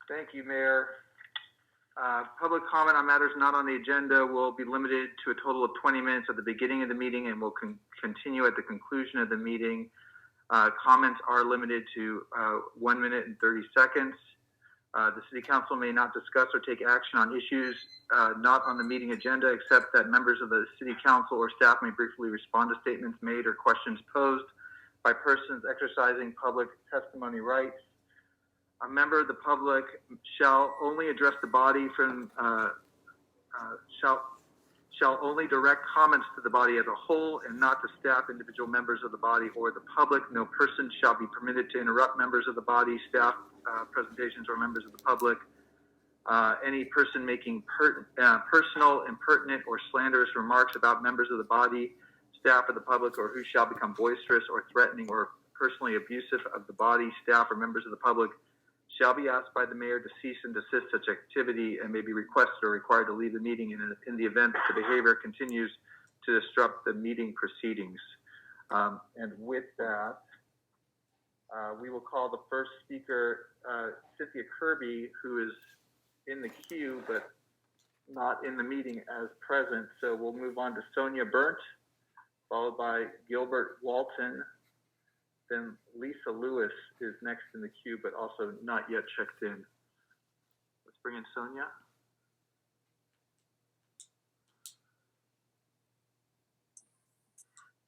Thank you, Mayor. Public comment on matters not on the agenda will be limited to a total of 20 minutes at the beginning of the meeting and will continue at the conclusion of the meeting. Comments are limited to 1 minute and 30 seconds. The City Council may not discuss or take action on issues not on the meeting agenda, except that members of the City Council or staff may briefly respond to statements made or questions posed by persons exercising public testimony rights. A member of the public shall only address the body shall only direct comments to the body as a whole and not to staff, individual members of the body, or the public. No person shall be permitted to interrupt members of the body, staff, presentations, or members of the public. Any person making personal, impertinent, or slanderous remarks about members of the body, staff, or the public, or who shall become boisterous or threatening or personally abusive of the body, staff, or members of the public shall be asked by the mayor to cease and desist such activity and may be requested or required to leave the meeting in the event that the behavior continues to disrupt the meeting proceedings. And with that, we will call the first speaker, Cynthia Kirby, who is in the queue but not in the meeting as present. So we'll move on to Sonia Burnt, followed by Gilbert Walton. Then Lisa Lewis is next in the queue, but also not yet checked in. Let's bring in Sonia.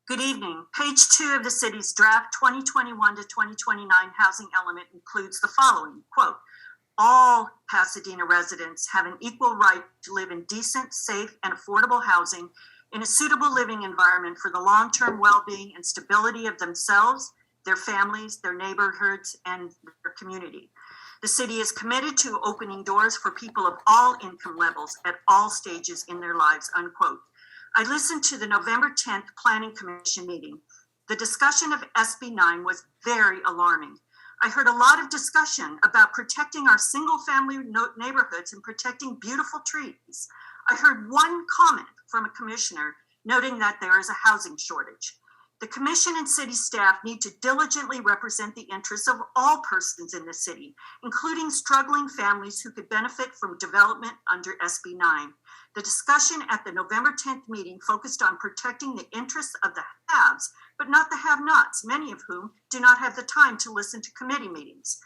Good evening. Page 2 of the city's draft 2021 to 2029 housing element includes the following, quote, all Pasadena residents have an equal right to live in decent, safe, and affordable housing in a suitable living environment for the long-term well-being and stability of themselves, their families, their neighborhoods, and their community. The city is committed to opening doors for people of all income levels at all stages in their lives, unquote. I listened to the November 10th Planning Commission meeting. The discussion of SB 9 was very alarming. I heard a lot of discussion about protecting our single-family neighborhoods and protecting beautiful trees. I heard one comment from a commissioner noting that there is a housing shortage. The commission and city staff need to diligently represent the interests of all persons in the city, including struggling families who could benefit from development under SB 9. The discussion at the November 10th meeting focused on protecting the interests of the haves, but not the have-nots, many of whom do not have the time to listen to committee meetings.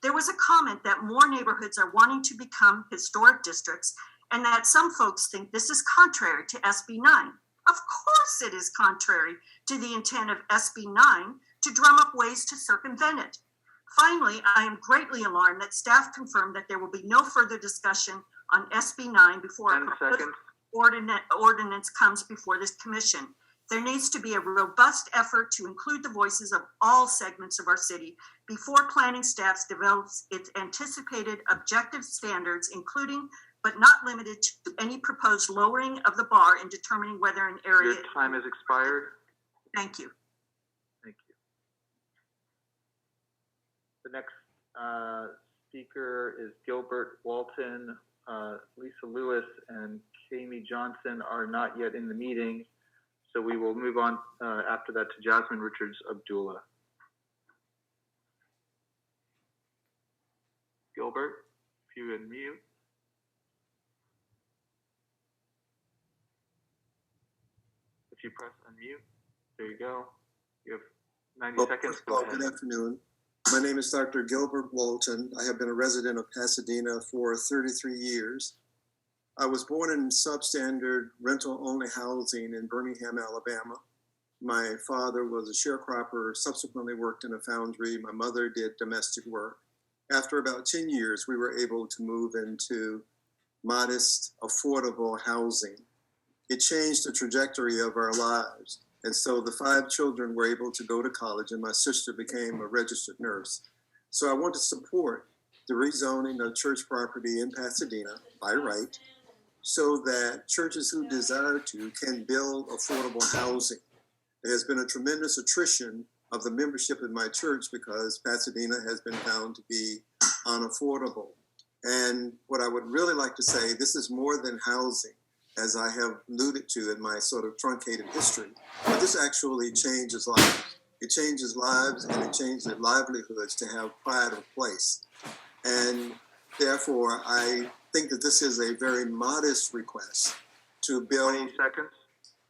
There was a comment that more neighborhoods are wanting to become historic districts and that some folks think this is contrary to SB 9. Of course it is contrary to the intent of SB 9 to drum up ways to circumvent it. Finally, I am greatly alarmed that staff confirmed that there will be no further discussion on SB 9 before a proposed ordinance comes before this commission. There needs to be a robust effort to include the voices of all segments of our city before planning staff develops its anticipated objective standards, including but not limited to any proposed lowering of the bar in determining whether an area— Your time has expired. Thank you. Thank you. The next speaker is Gilbert Walton. Lisa Lewis and Kami Johnson are not yet in the meeting, so we will move on after that to Jasmine Richards Abdullah. Gilbert, if you would mute. If you press unmute, there you go. You have 90 seconds. Go ahead. Good afternoon. My name is Dr. Gilbert Walton. I have been a resident of Pasadena for 33 years. I was born in substandard rental-only housing in Birmingham, Alabama. My father was a sharecropper, subsequently worked in a foundry. My mother did domestic work. After about 10 years, we were able to move into modest, affordable housing. It changed the trajectory of our lives. And so the 5 children were able to go to college, and my sister became a registered nurse. So I want to support the rezoning of church property in Pasadena by right, so that churches who desire to can build affordable housing. There has been a tremendous attrition of the membership in my church because Pasadena has been found to be unaffordable. And what I would really like to say, this is more than housing, as I have alluded to in my sort of truncated history, but this actually changes lives. It changes lives and it changes livelihoods to have pride of place. And Therefore, I think that this is a very modest request to build 20 seconds.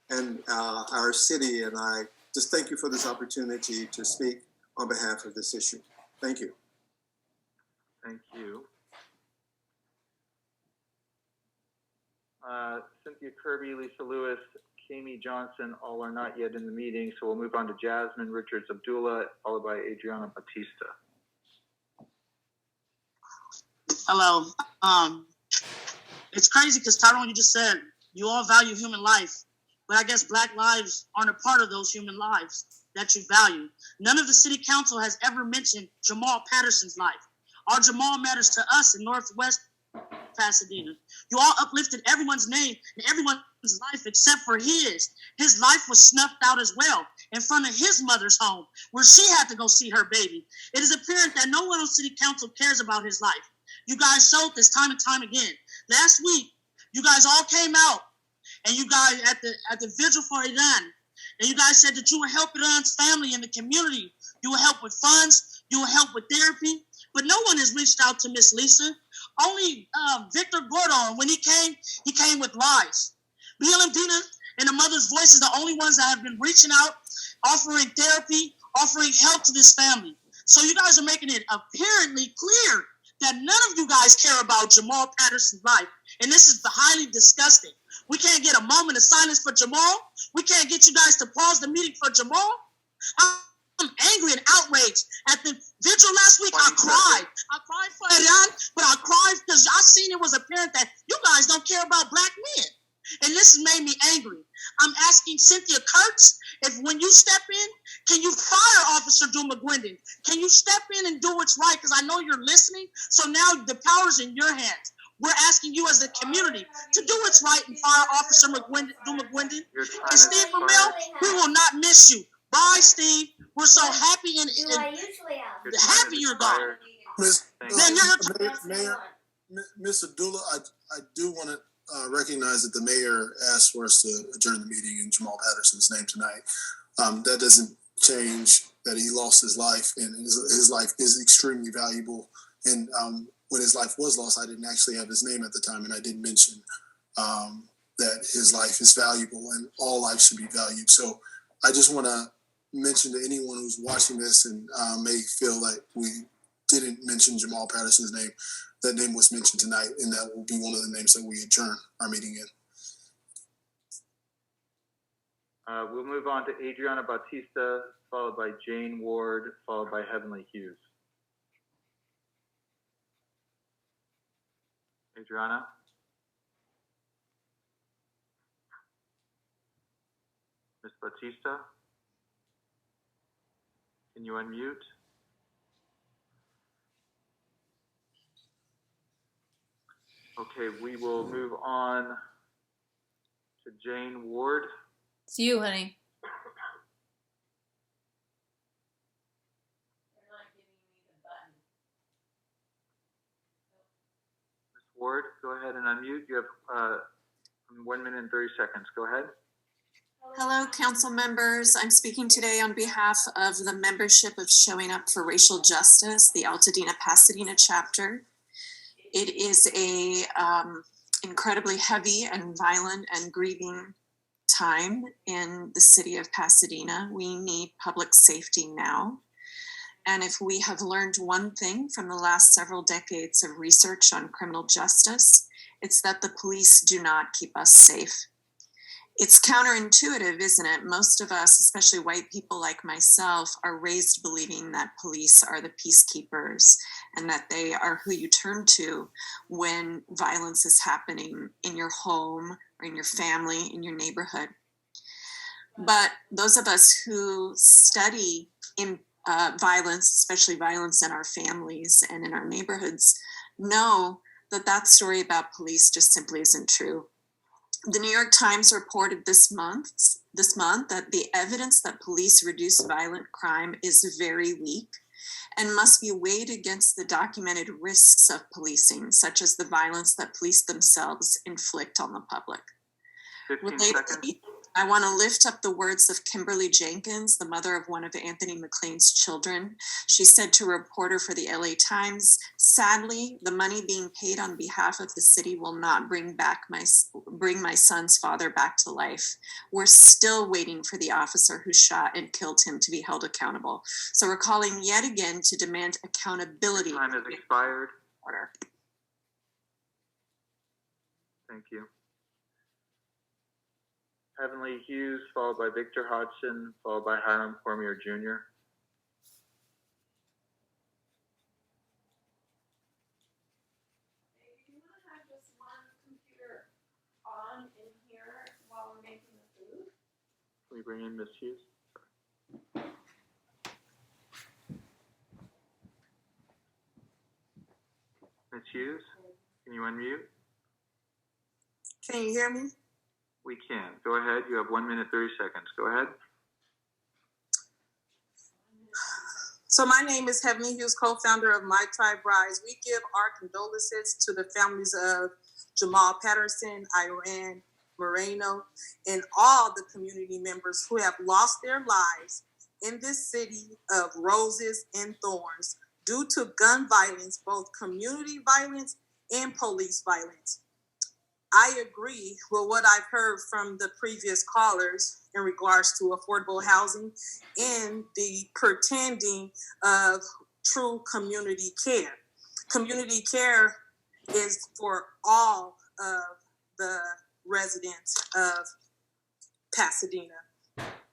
and our city, and I just thank you for this opportunity to speak on behalf of this issue. Thank you. Thank you. Cynthia Kirby, Lisa Lewis, Kami Johnson, all are not yet in the meeting, so we'll move on to Jasmine Richards Abdullah, followed by Adriana Batista. Hello. It's crazy because Tyrone, you just said you all value human life, but I guess Black lives aren't a part of those human lives that you value. None of the city council has ever mentioned Jamal Patterson's life. Our Jamal matters to us in Northwest Pasadena. You all uplifted everyone's name and everyone's life except for his. His life was snuffed out as well in front of his mother's home, where she had to go see her baby. It is apparent that no one on city council cares about his life. You guys showed this time and time again. Last week, you guys all came out and you guys at the vigil for Iran, and you guys said that you would help Iran's family and the community. You will help with funds. You will help with therapy. But no one has reached out to Miss Lisa. Only Victor Gordon, when he came with lies. Bill and Dina and the mother's voice is the only ones that have been reaching out, offering therapy, offering help to this family. So you guys are making it apparently clear that none of you guys care about Jamal Patterson's life. And this is highly disgusting. We can't get a moment of silence for Jamal. We can't get you guys to pause the meeting for Jamal. I'm angry and outraged. At the vigil last week, I cried. I cried for Iran, but I cried because I seen it was apparent that you guys don't care about Black men. And this has made me angry. I'm asking Cynthia Kurtz, if when you step in, can you fire Officer Duma Gwendon? Can you step in and do what's right? Because I know you're listening. So now the power's in your hands. We're asking you as a community to do what's right and fire Officer Duma Gwendon. And Steve Ramel, we will not miss you. Bye, Steve. We're so happy and happy you're gone. Ms. Abdullah, I do want to recognize that the mayor asked for us to adjourn the meeting in Jamal Patterson's name tonight. That doesn't change that he lost his life, and his life is extremely valuable. And when his life was lost, I didn't actually have his name at the time, and I did mention that his life is valuable and all life should be valued. So I just want to mention to anyone who's watching this and may feel like we didn't mention Jamal Patterson's name, that name was mentioned tonight, and that will be one of the names that we adjourn our meeting in. We'll move on to Adriana Batista, followed by Jane Ward, followed by Heavenly Hughes. Adriana? Ms. Batista? Can you unmute? Okay, we will move on to Jane Ward. It's you, honey. Ms. Ward, go ahead and unmute. You have 1 minute and 30 seconds. Go ahead. Hello, council members. I'm speaking today on behalf of the membership of Showing Up for Racial Justice, the Altadena Pasadena chapter. It is a incredibly heavy and violent and grieving time in the city of Pasadena. We need public safety now. And if we have learned one thing from the last several decades of research on criminal justice, it's that the police do not keep us safe. It's counterintuitive, isn't it? Most of us, especially white people like myself, are raised believing that police are the peacekeepers and that they are who you turn to when violence is happening in your home or in your family, in your neighborhood. But those of us who study in violence, especially violence in our families and in our neighborhoods, know that that story about police just simply isn't true. The New York Times reported this month that the evidence that police reduce violent crime is very weak and must be weighed against the documented risks of policing, such as the violence that police themselves inflict on the public. 15 seconds. I want to lift up the words of Kimberly Jenkins, the mother of one of Anthony McLean's children. She said to a reporter for the LA Times, "Sadly, the money being paid on behalf of the city will not bring my son's father back to life. We're still waiting for the officer who shot and killed him to be held accountable." So we're calling yet again to demand accountability. Time has expired. Order. Thank you. Heavenly Hughes, followed by Victor Hodgson, followed by Hiram Cormier Jr. Do you want to have just one computer on in here while we're making the food? Can we bring in Ms. Hughes? Ms. Hughes, can you unmute? Can you hear me? We can. Go ahead. You have 1 minute, 30 seconds. Go ahead. So my name is Heavenly Hughes, co-founder of My Tribe Rise. We give our condolences to the families of Jamal Patterson, Iran Moreno, and all the community members who have lost their lives in this city of roses and thorns due to gun violence, both community violence and police violence. I agree with what I've heard from the previous callers in regards to affordable housing and the pretending of true community care. Community care is for all of the residents of Pasadena.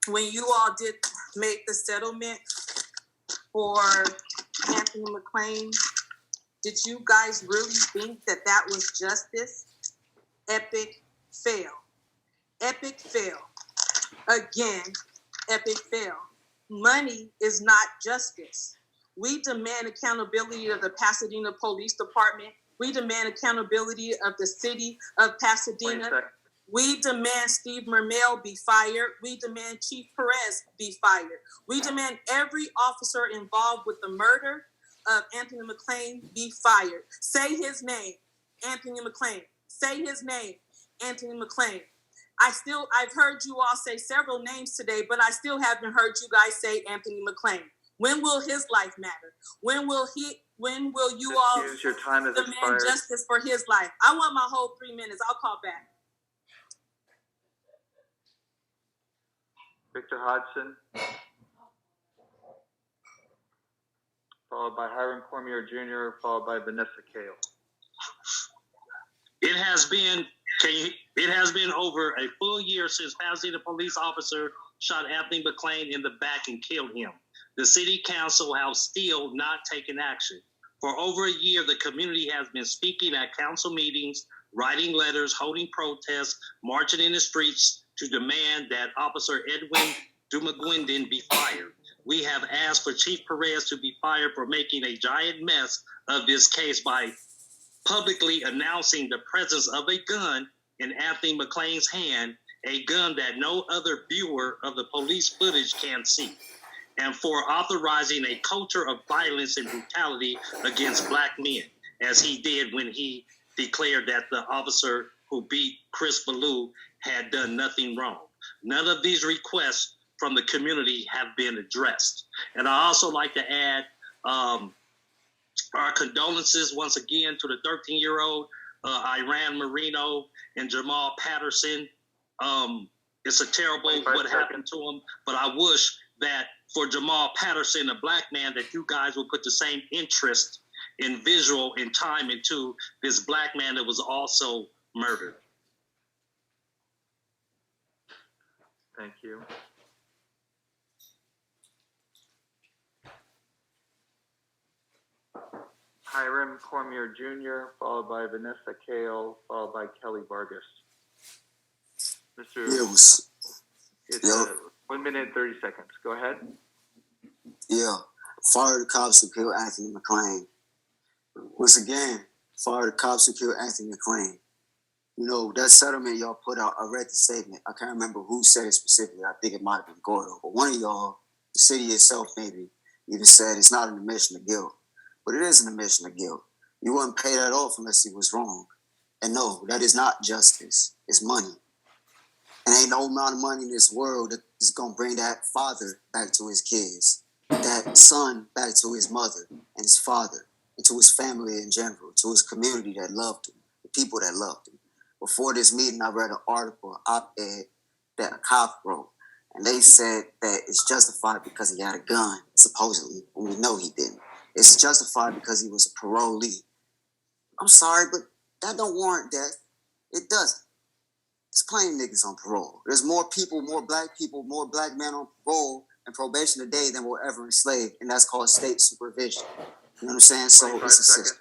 When you all did make the settlement for Anthony McLean, did you guys really think that that was justice? Epic fail. Epic fail. Again, epic fail. Money is not justice. We demand accountability of the Pasadena Police Department. We demand accountability of the city of Pasadena. We demand Steve Mermel be fired. We demand Chief Perez be fired. We demand every officer involved with the murder of Anthony McLean be fired. Say his name, Anthony McLean. Say his name, Anthony McLean. I've heard you all say several names today, but I still haven't heard you guys say Anthony McLean. When will his life matter? When will you all Your time has demand expired. justice for his life? I want my whole 3 minutes. I'll call back. Victor Hodgson, followed by Hiram Cormier Jr., followed by Vanessa Kale. It has been over a full year since Pasadena police officer shot Anthony McLean in the back and killed him. The city council has still not taken action. For over a year, the community has been speaking at council meetings, writing letters, holding protests, marching in the streets to demand that Officer Edwin Dumagwindin be fired. We have asked for Chief Perez to be fired for making a giant mess of this case by publicly announcing the presence of a gun in Anthony McLean's hand, a gun that no other viewer of the police footage can see, and for authorizing a culture of violence and brutality against Black men, as he did when he declared that the officer who beat Chris Ballou had done nothing wrong. None of these requests from the community have been addressed. And I also like to add our condolences once again to the 13-year-old Iran Moreno and Jamal Patterson. It's a terrible what happened to him, but I wish that for Jamal Patterson, a Black man, that you guys will put the same interest in visual and time into this Black man that was also murdered. Thank you. Hiram Cormier Jr., followed by Vanessa Kale, followed by Kelly Vargas. It's 1 minute, 30 seconds. Go ahead. Yeah. Fire the cops who killed Anthony McLean. Once again, fire the cops who killed Anthony McLean. You know, that settlement y'all put out, I read the statement. I can't remember who said it specifically. I think it might have been Gordo. But one of y'all, the city itself maybe, even said it's not an admission of guilt. But it is an admission of guilt. You wouldn't pay that off unless he was wrong. And no, that is not justice. It's money. And ain't no amount of money in this world that is going to bring that father back to his kids, that son back to his mother and his father, and to his family in general, to his community that loved him, the people that loved him. Before this meeting, I read an article, an op-ed that a cop wrote, and they said that it's justified because he had a gun, supposedly, and we know he didn't. It's justified because he was a parolee. I'm sorry, but that don't warrant death. It doesn't. There's plenty of niggas on parole. There's more people, more black men on parole and probation today than were ever enslaved, and that's called state supervision. You know what I'm saying? So it's a system.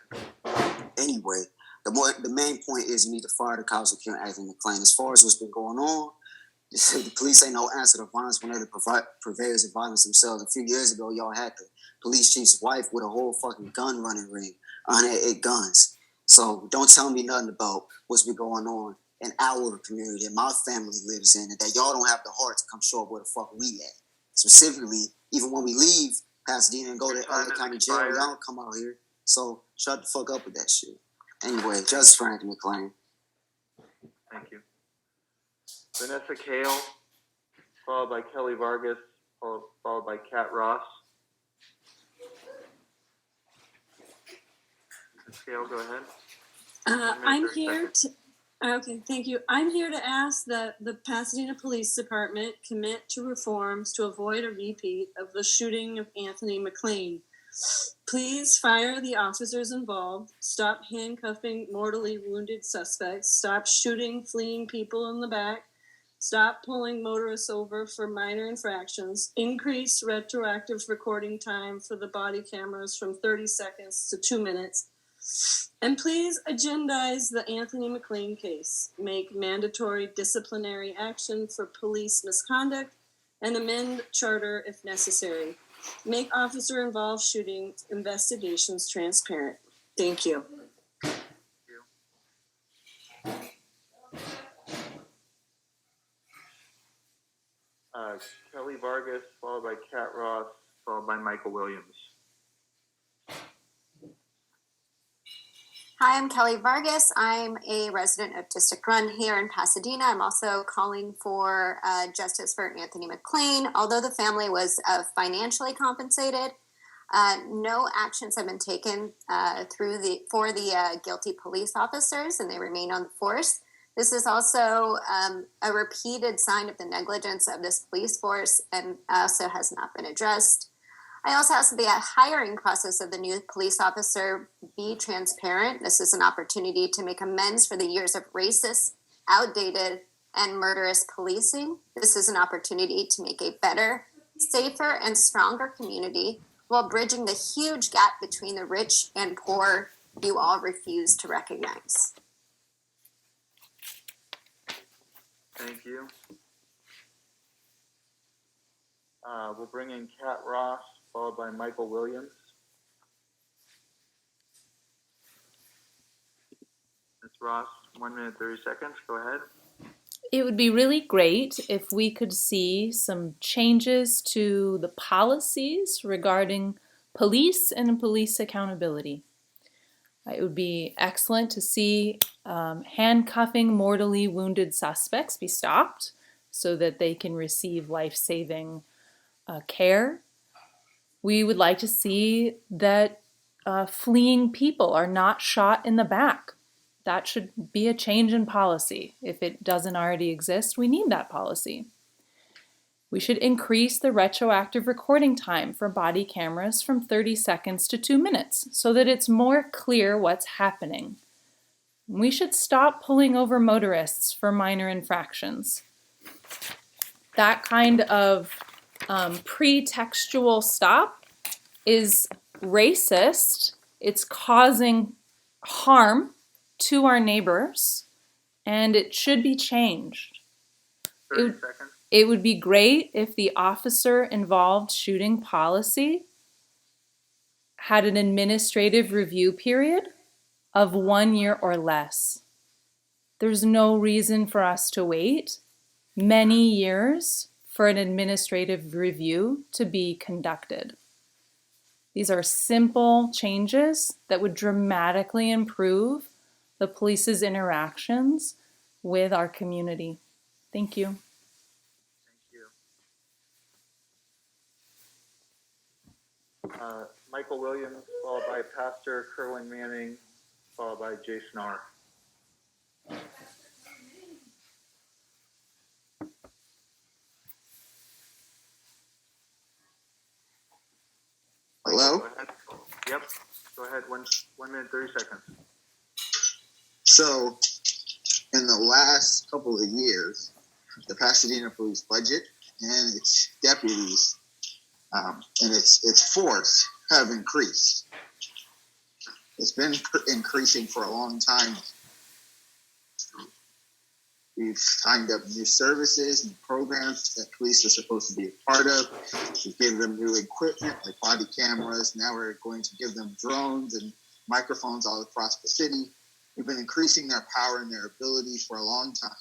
Anyway, the main point is you need to fire the cops who killed Anthony McClain. As far as what's been going on, the police ain't no answer to violence when they're the purveyors of violence themselves. A few years ago, y'all had the police chief's wife with a whole fucking gun running ring, 108 guns. So don't tell me nothing about what's been going on in our community that my family lives in, and that y'all don't have the heart to come show up where the fuck we at. Specifically, even when we leave Pasadena and go to LA County Jail, y'all don't come out here. So shut the fuck up with that shit. Anyway, Justice for Anthony McClain. Thank you. Vanessa Kale, followed by Kelly Vargas, followed by Kat Ross. Ms. Kale, go ahead. I'm here to, okay, thank you. I'm here to ask that the Pasadena Police Department commit to reforms to avoid a repeat of the shooting of Anthony McClain. Please fire the officers involved, stop handcuffing mortally wounded suspects, stop shooting fleeing people in the back, stop pulling motorists over for minor infractions, increase retroactive recording time for the body cameras from 30 seconds to 2 minutes, and please agendize the Anthony McClain case. Make mandatory disciplinary action for police misconduct and amend charter if necessary. Make officer-involved shooting investigations transparent. Thank you. Kelly Vargas, followed by Kat Ross, followed by Michael Williams. Hi, I'm Kelly Vargas. I'm a resident of District 1 here in Pasadena. I'm also calling for justice for Anthony McClain. Although the family was financially compensated, no actions have been taken for the guilty police officers, and they remain on the force. This is also a repeated sign of the negligence of this police force and also has not been addressed. I also ask that the hiring process of the new police officer be transparent. This is an opportunity to make amends for the years of racist, outdated, and murderous policing. This is an opportunity to make a better, safer, and stronger community while bridging the huge gap between the rich and poor you all refuse to recognize. Thank you. We'll bring in Kat Ross, followed by Michael Williams. Ms. Ross, 1 minute, 30 seconds. Go ahead. It would be really great if we could see some changes to the policies regarding police and police accountability. It would be excellent to see handcuffing mortally wounded suspects be stopped so that they can receive life-saving care. We would like to see that fleeing people are not shot in the back. That should be a change in policy. If it doesn't already exist, we need that policy. We should increase the retroactive recording time for body cameras from 30 seconds to 2 minutes so that it's more clear what's happening. We should stop pulling over motorists for minor infractions. That kind of pretextual stop is racist. It's causing harm to our neighbors, and it should be changed. 30 seconds. It would be great if the officer-involved shooting policy had an administrative review period of 1 year or less. There's no reason for us to wait many years for an administrative review to be conducted. These are simple changes that would dramatically improve the police's interactions with our community. Thank you. Michael Williams, followed by Pastor Kerwin Manning, followed by Jason R. Hello? Go ahead. Yep. Go ahead. 1 minute, 30 seconds. So, in the last couple of years, the Pasadena police budget and its deputies and its force have increased. It's been increasing for a long time. We've signed up new services and programs that police are supposed to be a part of. We've given them new equipment like body cameras. Now we're going to give them drones and microphones all across the city. We've been increasing their power and their ability for a long time.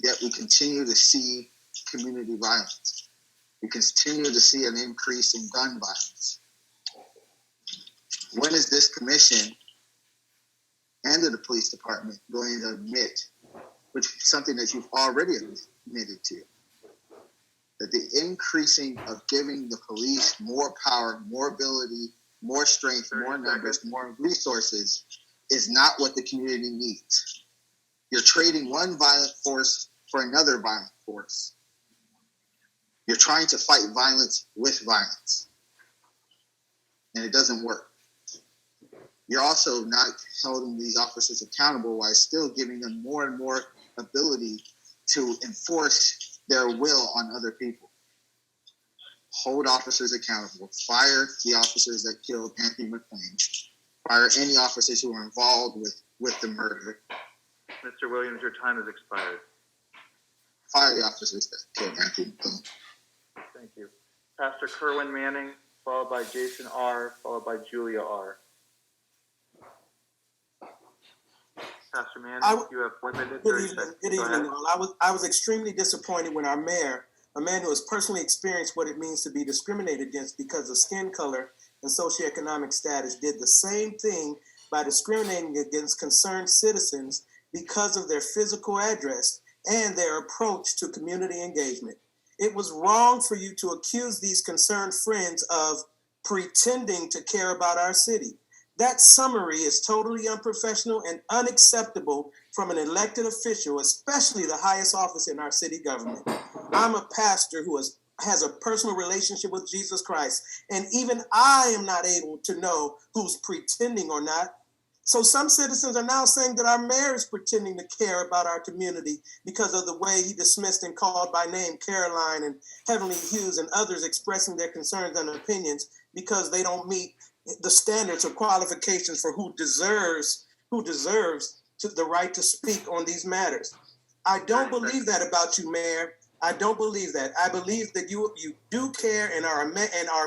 Yet we continue to see community violence. We continue to see an increase in gun violence. When is this commission and the police department going to admit, which is something that you've already admitted to, that the increasing of giving the police more power, more ability, more strength, more numbers, more resources is not what the community needs? You're trading one violent force for another violent force. You're trying to fight violence with violence, and it doesn't work. You're also not holding these officers accountable while still giving them more and more ability to enforce their will on other people. Hold officers accountable. Fire the officers that killed Anthony McClain. Fire any officers who are involved with the murder. Mr. Williams, your time has expired. Fire the officers that killed Anthony McClain. Thank you. Pastor Kerwin Manning, followed by Jason R., followed by Julia R. Pastor Manning, you have 1 minute, 30 seconds. Good evening, all. I was extremely disappointed when our mayor, a man who has personally experienced what it means to be discriminated against because of skin color and socioeconomic status, did the same thing by discriminating against concerned citizens because of their physical address and their approach to community engagement. It was wrong for you to accuse these concerned friends of pretending to care about our city. That summary is totally unprofessional and unacceptable from an elected official, especially the highest office in our city government. I'm a pastor who has a personal relationship with Jesus Christ, and even I am not able to know who's pretending or not. So some citizens are now saying that our mayor is pretending to care about our community because of the way he dismissed and called by name Caroline and Heavenly Hughes and others expressing their concerns and opinions because they don't meet the standards or qualifications for who deserves the right to speak on these matters. I don't believe that about you, Mayor. I don't believe that. I believe that you do care and are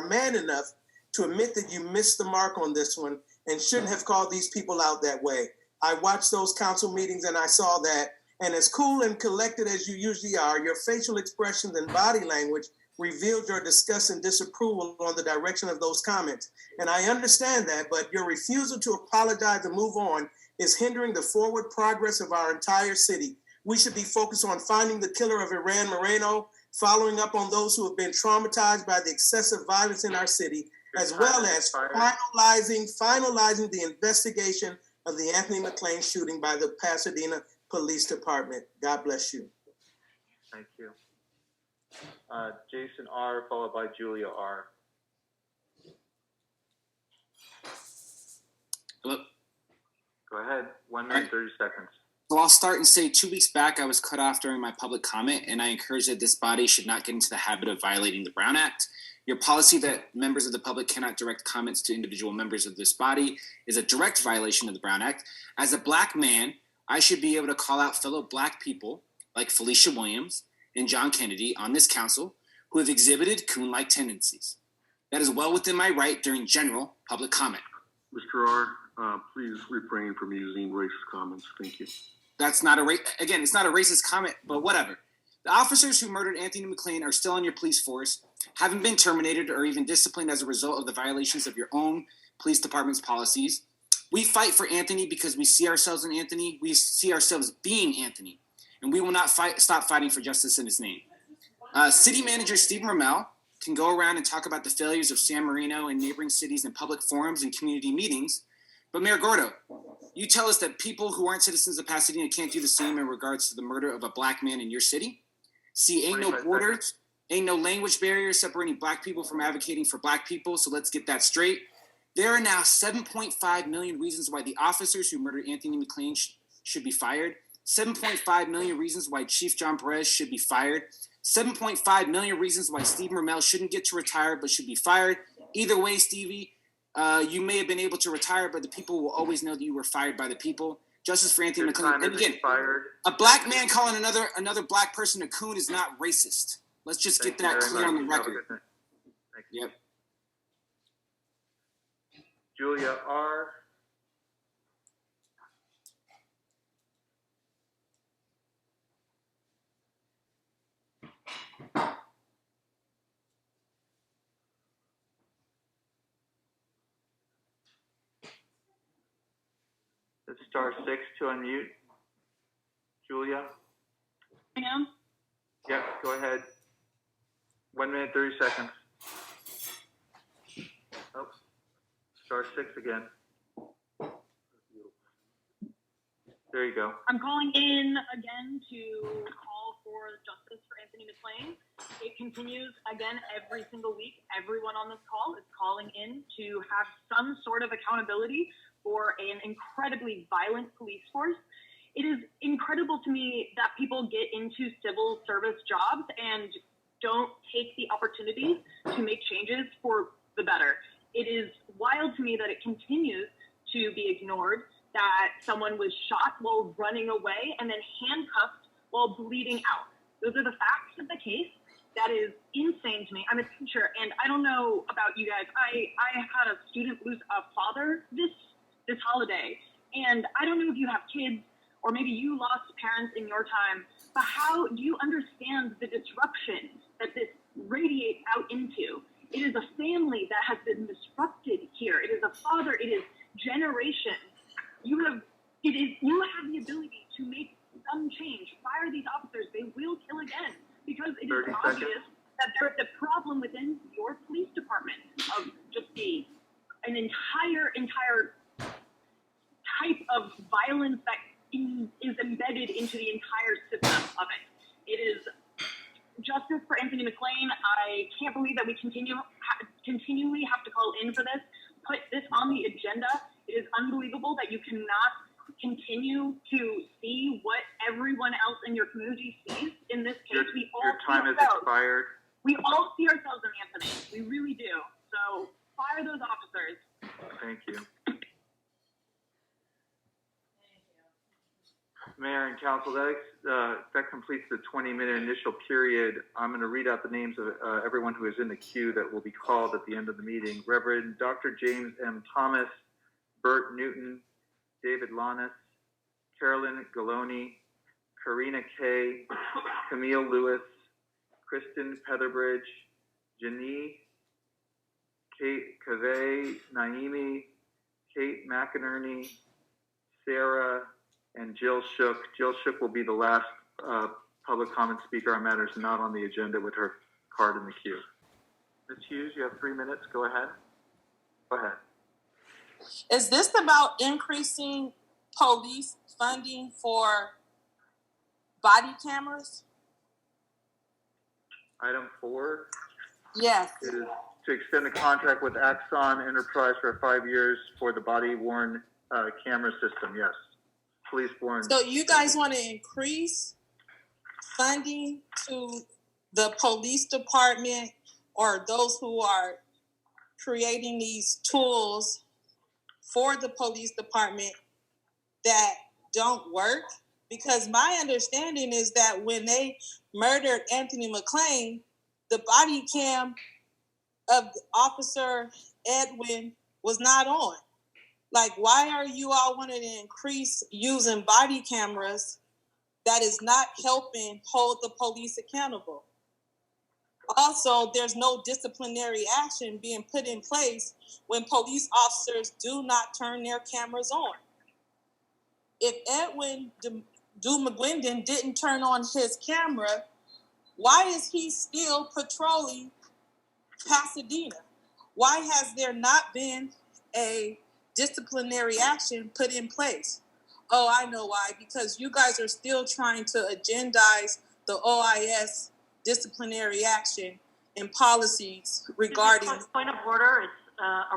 man enough to admit that you missed the mark on this one and shouldn't have called these people out that way. I watched those council meetings and I saw that. And as cool and collected as you usually are, your facial expressions and body language revealed your disgust and disapproval on the direction of those comments. And I understand that, but your refusal to apologize and move on is hindering the forward progress of our entire city. We should be focused on finding the killer of Iran Moreno, following up on those who have been traumatized by the excessive violence in our city, as well as finalizing the investigation of the Anthony McClain shooting by the Pasadena Police Department. God bless you. Thank you. Jason R., followed by Julia R. Hello. Go ahead. 1 minute, 30 seconds. So I'll start and say 2 weeks back, I was cut off during my public comment, and I encourage that this body should not get into the habit of violating the Brown Act. Your policy that members of the public cannot direct comments to individual members of this body is a direct violation of the Brown Act. As a Black man, I should be able to call out fellow Black people like Felicia Williams and John Kennedy on this council who have exhibited coon-like tendencies. That is well within my right during general public comment. Mr. R., please refrain from using racist comments. Thank you. That's not again, it's not a racist comment, but whatever. The officers who murdered Anthony McClain are still on your police force, haven't been terminated or even disciplined as a result of the violations of your own police department's policies. We fight for Anthony because we see ourselves in Anthony. We see ourselves being Anthony. and we will not stop fighting for justice in his name. City Manager Steve Rommel can go around and talk about the failures of San Marino and neighboring cities in public forums and community meetings. But Mayor Gordo, you tell us that people who aren't citizens of Pasadena can't do the same in regards to the murder of a black man in your city? See, ain't no borders, ain't no language barriers separating black people from advocating for black people, so let's get that straight. There are now 7.5 million reasons why the officers who murdered Anthony McClain should be fired, 7.5 million reasons why Chief John Perez should be fired, 7.5 million reasons why Steve Rommel shouldn't get to retire but should be fired. Either way, Stevie, you may have been able to retire, but the people will always know that you were fired by the people. Justice for Anthony McClain. And again, a black man calling another black person a coon is not racist. Let's just get that clear on the record. Thank you. Yep. Julia R. It's *6 to unmute. Julia? Ma'am? Yep, go ahead. 1 minute, 30 seconds. Oh, *6 again. There you go. I'm calling in again to call for justice for Anthony McClain. It continues again every single week. Everyone on this call is calling in to have some sort of accountability for an incredibly violent police force. It is incredible to me that people get into civil service jobs and don't take the opportunity to make changes for the better. It is wild to me that it continues to be ignored, that someone was shot while running away and then handcuffed while bleeding out. Those are the facts of the case. That is insane to me. I'm a teacher, and I don't know about you guys. I had a student lose a father this holiday, and I don't know if you have kids or maybe you lost parents in your time, but how do you understand the disruption that this radiates out into? It is a family that has been disrupted here. It is a father. It is generations. You have the ability to make some change. Fire these officers. They will kill again because it is obvious that there's a problem within your police department of just an entire type of violence that is embedded into the entire system of it. It is justice for Anthony McClain. I can't believe that we continually have to call in for this, put this on the agenda. It is unbelievable that you cannot continue to see what everyone else in your community sees. In this case, your time has expired. We all see ourselves in Anthony. We really do. So fire those officers. Thank you. Mayor and Council, that completes the 20-minute initial period. I'm going to read out the names of everyone who is in the queue that will be called at the end of the meeting. Reverend Dr. James M. Thomas, Bert Newton, David Lannis, Carolyn Galoni, Karina Kay, Camille Lewis, Kristen Petherbridge, Janie, Kate Cavey, Naimi, Kate McInerney, Sarah, and Jill Shook. Jill Shook will be the last public comment speaker on matters not on the agenda with her card in the queue. Ms. Hughes, you have 3 minutes. Go ahead. Go ahead. Is this about increasing police funding for body cameras? Item 4. Yes. It is to extend the contract with Axon Enterprise for 5 years for the body-worn camera system. Yes. Police-worn. So you guys want to increase funding to the police department or those who are creating these tools for the police department that don't work? Because my understanding is that when they murdered Anthony McClain, the body cam of Officer Edwin was not on. Like, why are you all wanting to increase using body cameras that is not helping hold the police accountable? Also, there's no disciplinary action being put in place when police officers do not turn their cameras on. If Edwin McGuindon didn't turn on his camera, why is he still patrolling Pasadena? Why has there not been a disciplinary action put in place? Oh, I know why. Because you guys are still trying to agendize the OIS disciplinary action and policies regarding. Point of order. It's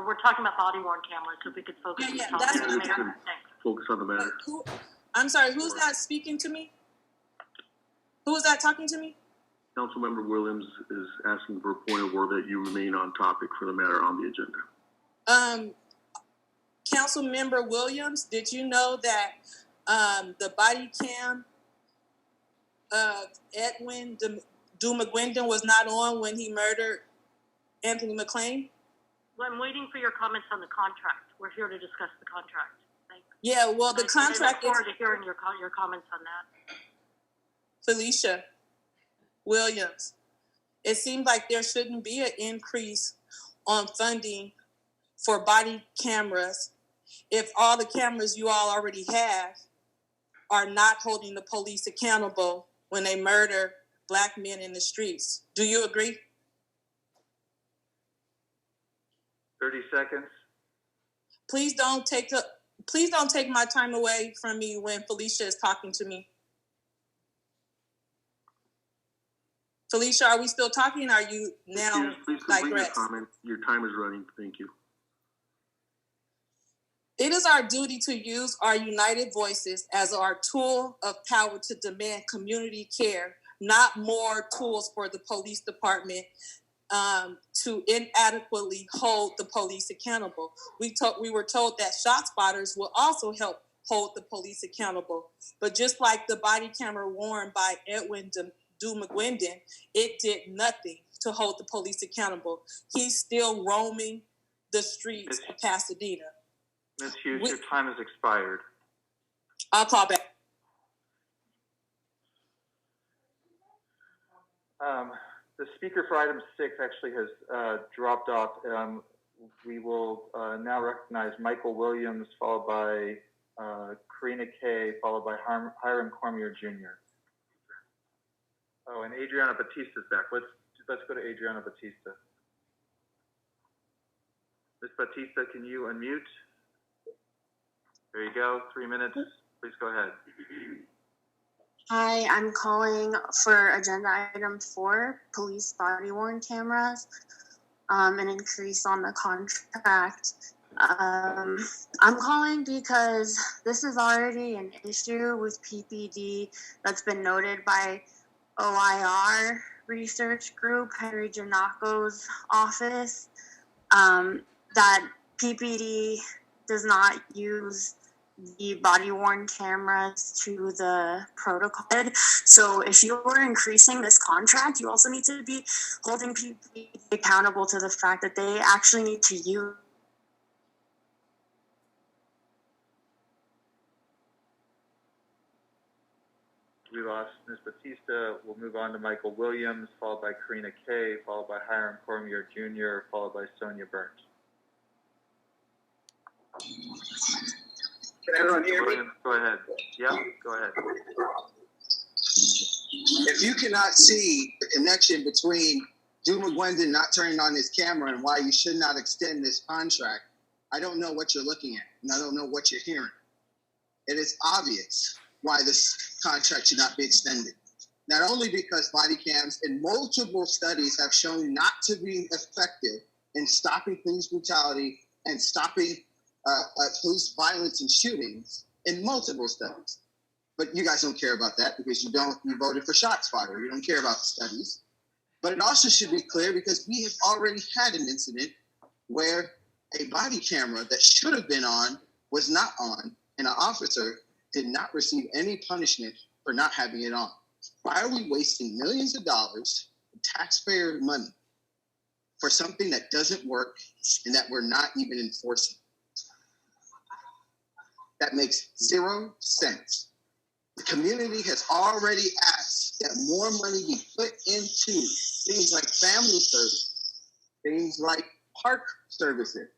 we're talking about body worn cameras, so if we could focus. That's what I'm focus on the matter. I'm sorry. Who's that speaking to me? Who is that talking to me? Councilmember Williams is asking for a point of order that you remain on topic for the matter on the agenda. Councilmember Williams, did you know that the body cam of Edwin McGuindon was not on when he murdered Anthony McClain? Well, I'm waiting for your comments on the contract. We're here to discuss the contract. Thanks. Yeah, well, the contract. I look forward to hearing your comments on that. Felicia Williams, it seems like there shouldn't be an increase on funding for body cameras if all the cameras you all already have are not holding the police accountable when they murder Black men in the streets. Do you agree? 30 seconds. Please don't take my time away from me when Felicia is talking to me. Felicia, are we still talking? Are you now Yes, please complete your comment. Your time is running. Thank you. It is our duty to use our united voices as our tool of power to demand community care, not more tools for the police department to inadequately hold the police accountable. We were told that shot spotters will also help hold the police accountable. But just like the body camera worn by Edwin McGuindon, it did nothing to hold the police accountable. He's still roaming the streets of Pasadena. Ms. Hughes, your time has expired. I'll call back. The speaker for item 6 actually has dropped off. We will now recognize Michael Williams, followed by Karina Kay, followed by Hiram Cormier Jr. Oh, and Adriana Batista's back. Let's go to Adriana Batista. Ms. Batista, can you unmute? There you go. 3 minutes. Please go ahead. Hi, I'm calling for agenda item 4, police body-worn cameras, an increase on the contract. I'm calling because this is already an issue with PPD that's been noted by OIR research group, Henry Janaco's office, that PPD does not use the body-worn cameras to the protocol. So if you're increasing this contract, you also need to be holding people accountable to the fact that they actually need to use. We lost Ms. Batista. We'll move on to Michael Williams, followed by Karina Kay, followed by Hiram Cormier Jr., followed by Sonia Burns. Can everyone hear me? Go ahead. Yeah, go ahead. If you cannot see the connection between McGuindon not turning on his camera and why you should not extend this contract, I don't know what you're looking at, and I don't know what you're hearing. It is obvious why this contract should not be extended. Not only because body cams in multiple studies have shown not to be effective in stopping police brutality and stopping police violence and shootings in multiple studies. But you guys don't care about that because you voted for ShotSpotter. You don't care about studies. But it also should be clear because we have already had an incident where a body camera that should have been on was not on, and an officer did not receive any punishment for not having it on. Why are we wasting millions of dollars of taxpayer money for something that doesn't work and that we're not even enforcing? That makes 0 sense. The community has already asked that more money be put into things like family service, things like park services.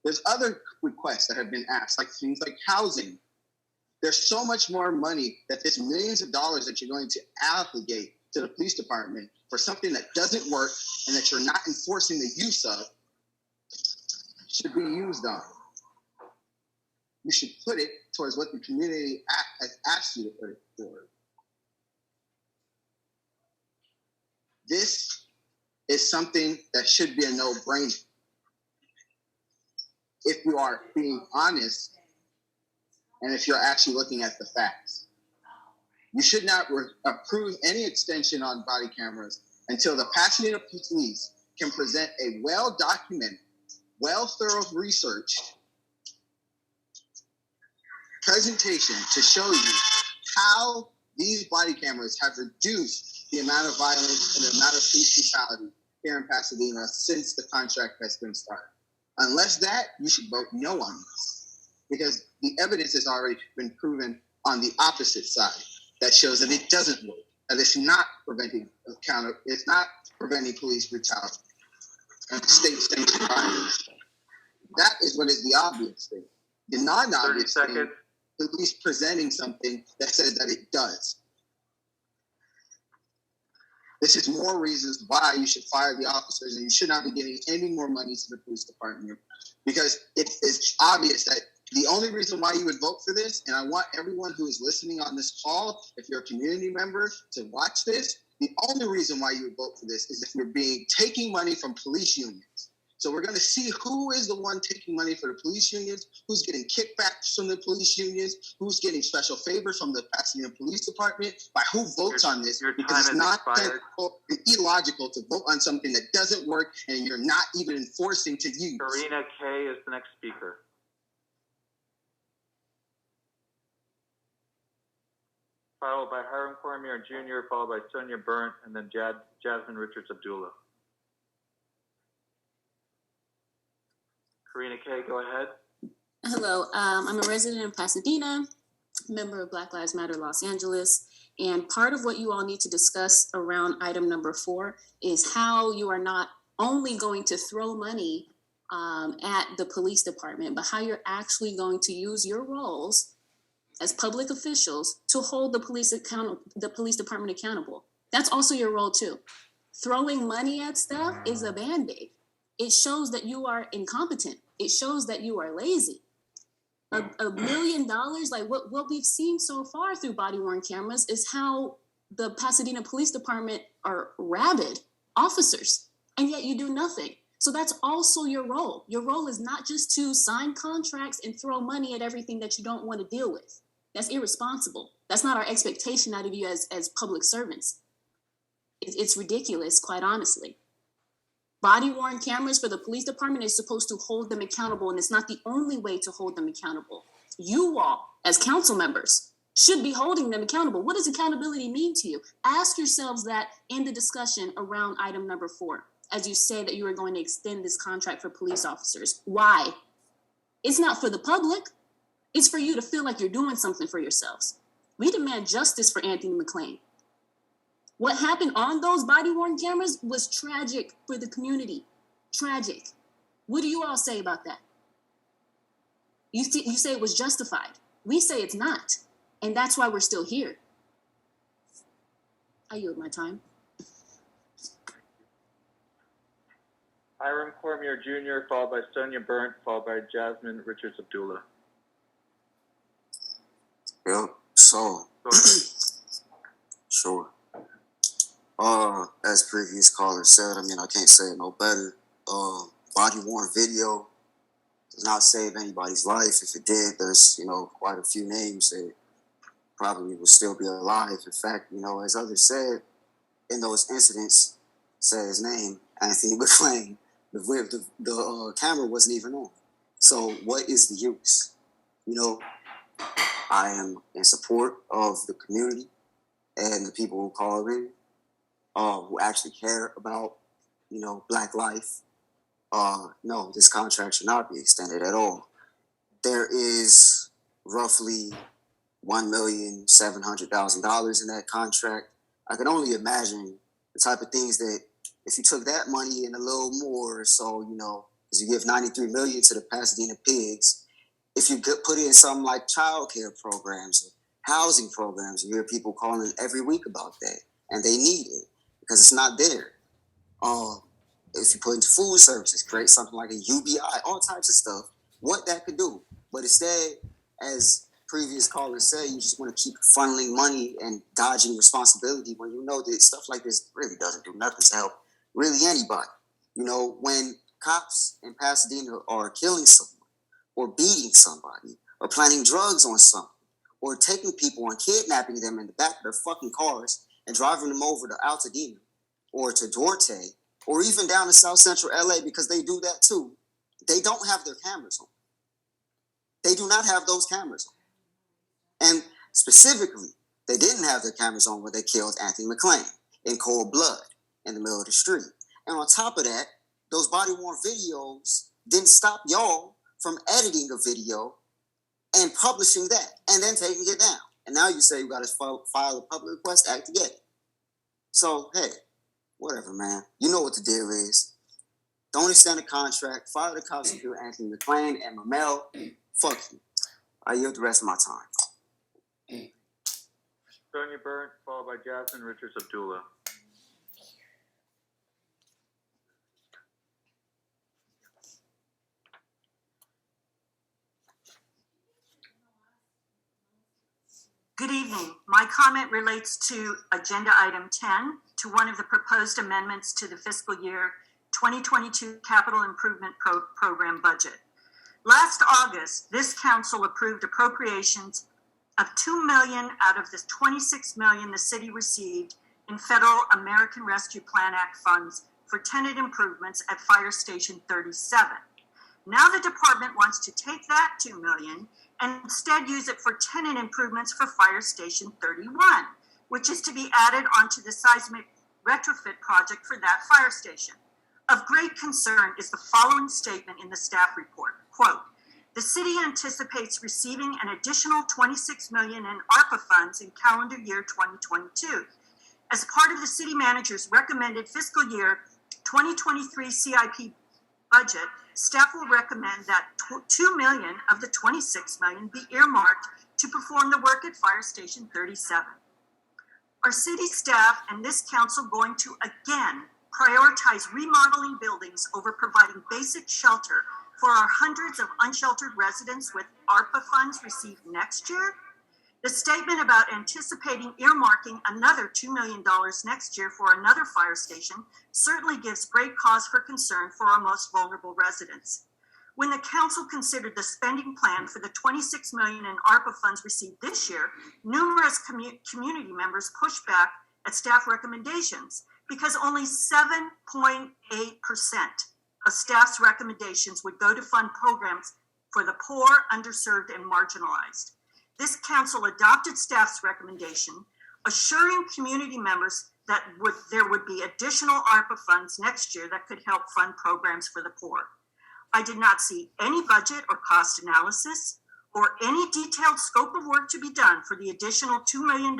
There's other requests that have been asked, like things like housing. There's so much more money that there's millions of dollars that you're going to allocate to the police department for something that doesn't work and that you're not enforcing the use of should be used on. You should put it towards what the community has asked you to put it toward. This is something that should be a no-brainer. If you are being honest and if you're actually looking at the facts. You should not approve any extension on body cameras until the Pasadena police can present a well-documented, thorough researched presentation to show you how these body cameras have reduced the amount of violence and the amount of police brutality here in Pasadena since the contract has been started. Unless that, you should vote no on this, because the evidence has already been proven on the opposite side that shows that it doesn't work, that it's not preventing police brutality and state-sanctioned violence. That is what is the obvious thing. The non-obvious thing is at least presenting something that says that it does. This is more reasons why you should fire the officers, and you should not be giving any more money to the police department, because it's obvious that the only reason why you would vote for this, and I want everyone who is listening on this call, if you're a community member, to watch this, the only reason why you would vote for this is if you're taking money from police unions. So we're going to see who is the one taking money for the police unions, who's getting kickbacks from the police unions, who's getting special favors from the Pasadena Police Department, by who votes on this, because it's not illogical to vote on something that doesn't work and you're not even enforcing to use. Karina Kay is the next speaker. Followed by Hiram Cormier Jr., followed by Sonia Burnt, and then Jasmine Richards Abdullah. Karina Kay, go ahead. Hello, I'm a resident of Pasadena, member of Black Lives Matter Los Angeles, and part of what you all need to discuss around item number 4 is how you are not only going to throw money at the police department, but how you're actually going to use your roles as public officials to hold the police department accountable. That's also your role too. Throwing money at stuff is a Band-Aid. It shows that you are incompetent. It shows that you are lazy. $1 million, like what we've seen so far through body-worn cameras, is how the Pasadena Police Department are rabid officers, and yet you do nothing. So that's also your role. Your role is not just to sign contracts and throw money at everything that you don't want to deal with. That's irresponsible. That's not our expectation out of you as public servants. It's ridiculous, quite honestly. Body-worn cameras for the police department is supposed to hold them accountable, and it's not the only way to hold them accountable. You all, as council members, should be holding them accountable. What does accountability mean to you? Ask yourselves that in the discussion around item number 4, as you say that you are going to extend this contract for police officers. Why? It's not for the public. It's for you to feel like you're doing something for yourselves. We demand justice for Anthony McClain. What happened on those body-worn cameras was tragic for the community. Tragic. What do you all say about that? You say it was justified. We say it's not. And that's why we're still here. I yield my time. Hiram Cormier Jr., followed by Sonia Burnt, followed by Jasmine Richards Abdullah. Yep, so, sure. As previous caller said, I mean, I can't say it no better. Body-worn video does not save anybody's life. If it did, there's, quite a few names that probably would still be alive. In fact, as others said, in those incidents, said his name, Anthony McClain, the camera wasn't even on. So what is the use? I am in support of the community and the people who call in, who actually care about, Black life. No, this contract should not be extended at all. There is roughly $1,700,000 in that contract. I can only imagine the type of things that if you took that money and a little more, so, because you give $93 million to the Pasadena Pigs, if you could put in something like childcare programs or housing programs, you hear people calling every week about that, and they need it because it's not there. If you put into food services, create something like a UBI, all types of stuff, what that could do. But instead, as previous callers say, you just want to keep funneling money and dodging responsibility when you know that stuff like this really doesn't do nothing to help really anybody. You know, when cops in Pasadena are killing someone or beating somebody or planting drugs on someone or taking people and kidnapping them in the back of their fucking cars and driving them over to Altadena or to Duarte or even down to South Central LA, because they do that too, they don't have their cameras on. They do not have those cameras on. And specifically, they didn't have their cameras on when they killed Anthony McClain in cold blood in the middle of the street. And on top of that, those body-worn videos didn't stop y'all from editing a video and publishing that and then taking it down. And now you say you got to file a public request act to get it. So, hey, whatever, man. You know what the deal is. Don't extend the contract. Fire the cops who killed Anthony McClain and Mamel. Fuck you. I yield the rest of my time. Sonia Burnt, followed by Jasmine Richards Abdullah. Good evening. My comment relates to Agenda Item 10, to one of the proposed amendments to the fiscal year 2022 Capital Improvement Program budget. Last August, this council approved appropriations of $2 million out of the $26 million the city received in federal American Rescue Plan Act funds for tenant improvements at Fire Station 37. Now the department wants to take that $2 million and instead use it for tenant improvements for Fire Station 31, which is to be added onto the seismic retrofit project for that fire station. Of great concern is the following statement in the staff report, quote, "The city anticipates receiving an additional $26 million in ARPA funds in calendar year 2022. As part of the city manager's recommended fiscal year 2023 CIP budget, staff will recommend that $2 million of the $26 million be earmarked to perform the work at Fire Station 37. Are city staff and this council going to again prioritize remodeling buildings over providing basic shelter for our hundreds of unsheltered residents with ARPA funds received next year? The statement about anticipating earmarking another $2 million next year for another fire station certainly gives great cause for concern for our most vulnerable residents. When the council considered the spending plan for the $26 million in ARPA funds received this year, numerous community members pushed back at staff recommendations because only 7.8% of staff's recommendations would go to fund programs for the poor, underserved, and marginalized. This council adopted staff's recommendation, assuring community members that there would be additional ARPA funds next year that could help fund programs for the poor. I did not see any budget or cost analysis or any detailed scope of work to be done for the additional $2 million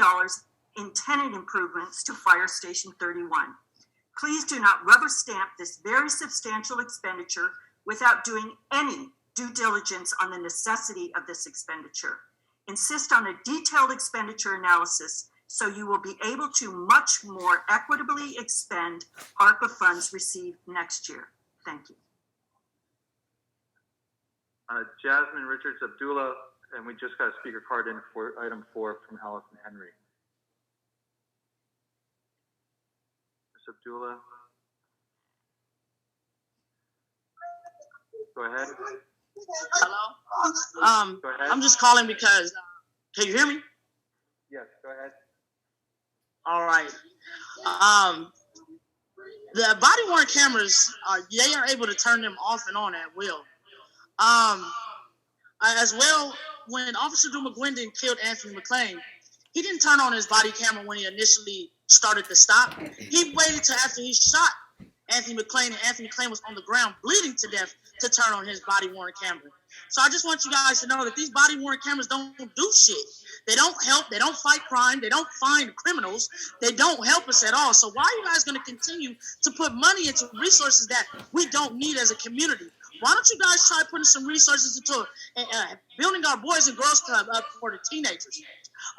in tenant improvements to Fire Station 31. Please do not rubber stamp this very substantial expenditure without doing any due diligence on the necessity of this expenditure. Insist on a detailed expenditure analysis so you will be able to much more equitably expend ARPA funds received next year. Thank you. Jasmine Richards Abdullah, and we just got a speaker card in for item 4 from Allison Henry. Ms. Abdullah. Go ahead. Hello? Go ahead. I'm just calling because, can you hear me? Yes, go ahead. All right. The body worn cameras, they are able to turn them off and on at will. As well, when Officer McGuindon killed Anthony McClain, he didn't turn on his body camera when he initially started the stop. He waited till after he shot Anthony McClain, and Anthony McClain was on the ground bleeding to death to turn on his body-worn camera. So I just want you guys to know that these body-worn cameras don't do shit. They don't help. They don't fight crime. They don't find criminals. They don't help us at all. So why are you guys going to continue to put money into resources that we don't need as a community? Why don't you guys try putting some resources into building our Boys and Girls Club up for the teenagers?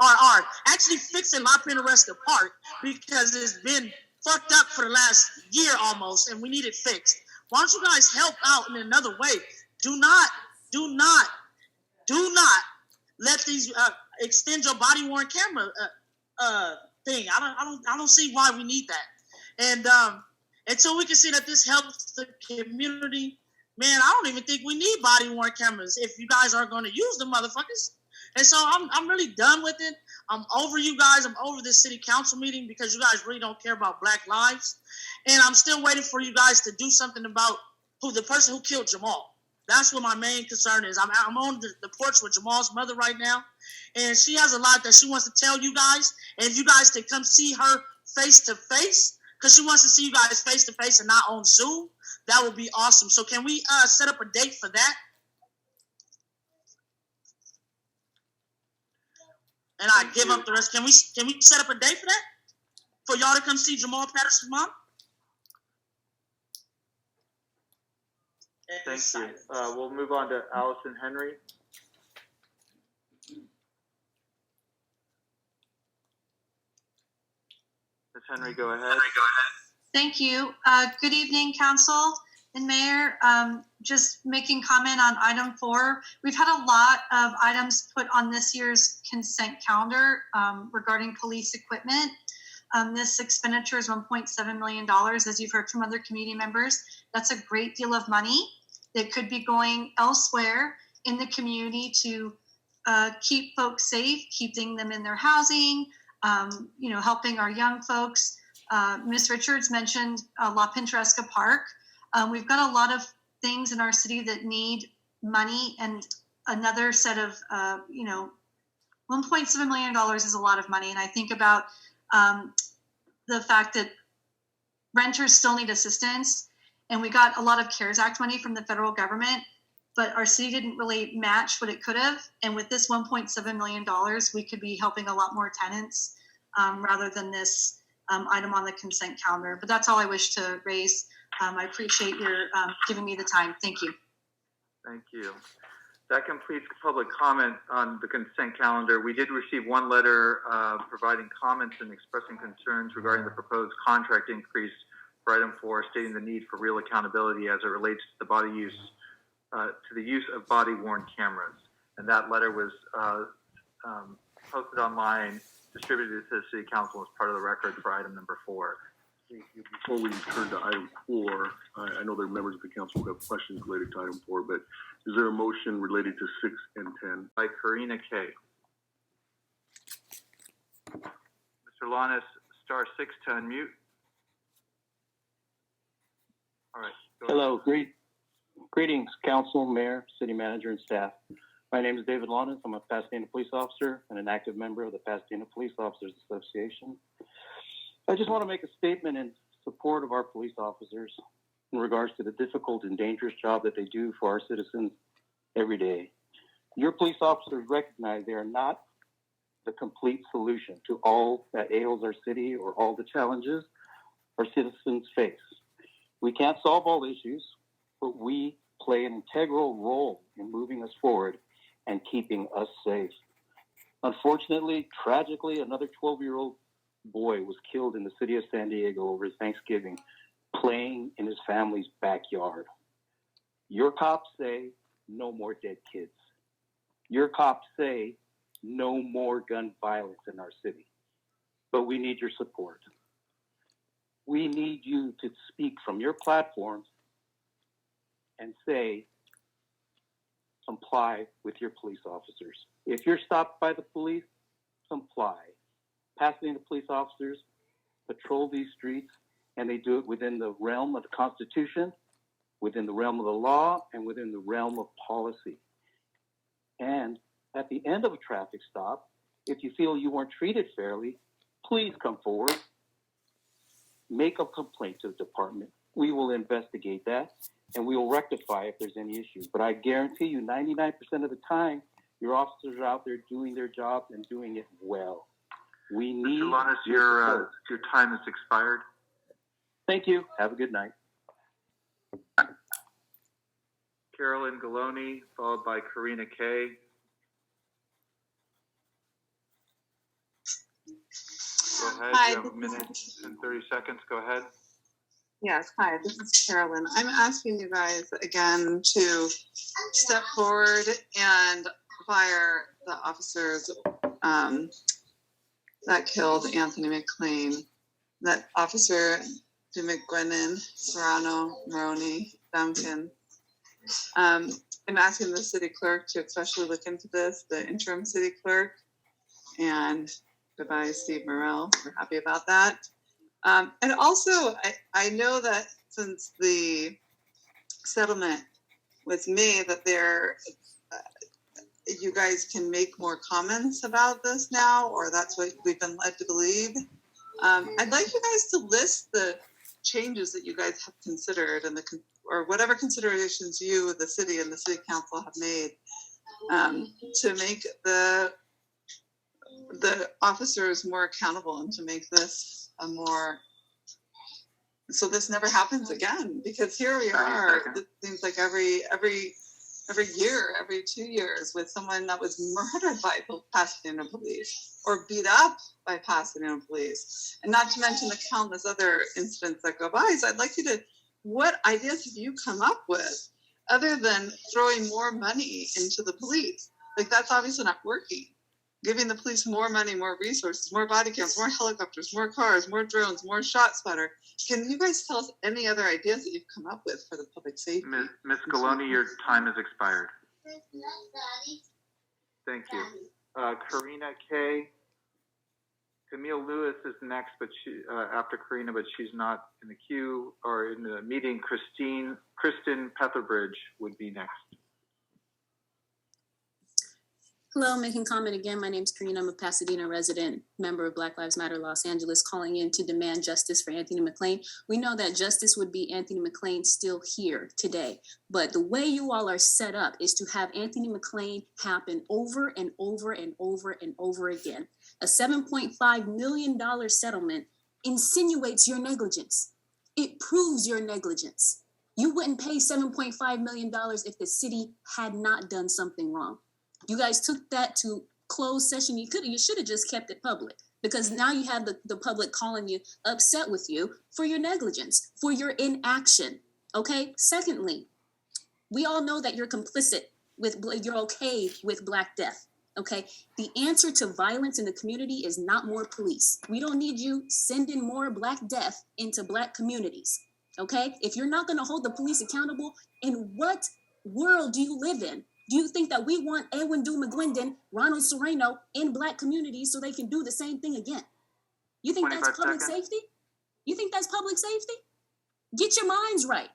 Or actually fixing La Pintoresca Park, because it's been fucked up for the last year almost, and we need it fixed. Why don't you guys help out in another way? Do not let these extend your body worn camera thing. I don't see why we need that. And until we can see that this helps the community, man, I don't even think we need body worn cameras if you guys are going to use them, motherfuckers. And so I'm really done with it. I'm over you guys. I'm over this city council meeting because you guys really don't care about Black lives. And I'm still waiting for you guys to do something about the person who killed Jamal. That's what my main concern is. I'm on the porch with Jamal's mother right now, and she has a lot that she wants to tell you guys. And if you guys can come see her face to face, because she wants to see you guys face to face and not on Zoom, that would be awesome. So can we set up a date for that? And I give up the rest. Can we set up a date for that? For y'all to come see Jamal Patterson's mom? Thank you. We'll move on to Allison Henry. Ms. Henry, go ahead. Thank you. Good evening, Council and Mayor. Just making comment on item 4. We've had a lot of items put on this year's consent calendar regarding police equipment. This expenditure is $1.7 million, as you've heard from other community members. That's a great deal of money that could be going elsewhere in the community to keep folks safe, keeping them in their housing, helping our young folks. Ms. Richards mentioned La Pintoresca Park. We've got a lot of things in our city that need money, and another set of, $1.7 million is a lot of money. And I think about the fact that renters still need assistance, and we got a lot of CARES Act money from the federal government, but our city didn't really match what it could have. And with this $1.7 million, we could be helping a lot more tenants rather than this item on the consent calendar. But that's all I wish to raise. I appreciate your giving me the time. Thank you. Thank you. That completes public comment on the consent calendar. We did receive one letter providing comments and expressing concerns regarding the proposed contract increase for item 4, stating the need for real accountability as it relates to the use of body-worn cameras. And that letter was posted online, distributed to the City Council as part of the record for item number 4. Before we turn to item 4, I know there are members of the council who have questions related to item 4, but is there a motion related to 6 and 10? By Karina K. Mr. Lanis, star 6 to unmute. All right. Hello, greetings, council, mayor, city manager, and staff. My name is David Lanis. I'm a Pasadena police officer and an active member of the Pasadena Police Officers Association. I just want to make a statement in support of our police officers in regards to the difficult and dangerous job that they do for our citizens every day. Your police officers recognize they are not the complete solution to all that ails our city or all the challenges our citizens face. We can't solve all issues, but we play an integral role in moving us forward and keeping us safe. Unfortunately, tragically, another 12-year-old boy was killed in the city of San Diego over Thanksgiving, playing in his family's backyard. Your cops say no more dead kids. Your cops say no more gun violence in our city. But we need your support. We need you to speak from your platforms and say, comply with your police officers. If you're stopped by the police, comply. Pasadena police officers patrol these streets, and they do it within the realm of the Constitution, within the realm of the law, and within the realm of policy. And at the end of a traffic stop, if you feel you weren't treated fairly, please come forward. Make a complaint to the department. We will investigate that, and we will rectify if there's any issues. But I guarantee you 99% of the time, Your officers are out there doing their jobs and doing it well. We need Mr. Lanas, your time has expired. Thank you. Have a good night. Carolyn Galoni, followed by Karina Kay. Go ahead. Hi, You have a minute and 30 seconds. Go ahead. Yes, hi, this is Carolyn. I'm asking you guys again to step forward and fire the officers that killed Anthony McLean. That officer, McGuinan, Serrano, Maroney, Duncan. I'm asking the city clerk to especially look into this, the interim city clerk. And goodbye, Steve Morrell. We're happy about that. And also, I know that since the settlement was made, that you guys can make more comments about this now, or that's what we've been led to believe. I'd like you guys to list the changes that you guys have considered and or whatever considerations you, the city and the city council have made to make the officers more accountable and to make this so this never happens again, because here we are, it seems like every year, every 2 years, with someone that was murdered by Pasadena police or beat up by Pasadena police, and not to mention the countless other incidents that go by. So I'd like you to, what ideas have you come up with other than throwing more money into the police? Like, that's obviously not working. Giving the police more money, more resources, more body cams, more helicopters, more cars, more drones, more shot spotter. Can you guys tell us any other ideas that you've come up with for the public safety? Ms. Galoni, your time has expired. Thank you. Karina Kay. Camille Lewis is next, but after Karina, but she's not in the queue or in the meeting. Kristen Petherbridge would be next. Hello, making comment again. My name is Karina. I'm a Pasadena resident, member of Black Lives Matter Los Angeles, calling in to demand justice for Anthony McLean. We know that justice would be Anthony McLean still here today, but the way you all are set up is to have Anthony McLean happen over and over and over and over again. A $7.5 million settlement insinuates your negligence. It proves your negligence. You wouldn't pay $7.5 million if the city had not done something wrong. You guys took that to closed session. You should have just kept it public, because now you have the public calling you, upset with you for your negligence, for your inaction. Okay. Secondly, we all know that you're complicit you're okay with Black death. Okay. The answer to violence in the community is not more police. We don't need you sending more Black death into Black communities. Okay. If you're not going to hold the police accountable, in what world do you live in? Do you think that we want Edwin Du McGuinden, Ronald Serrano in Black communities so they can do the same thing again? You think that's public safety? You think that's public safety? Get your minds right.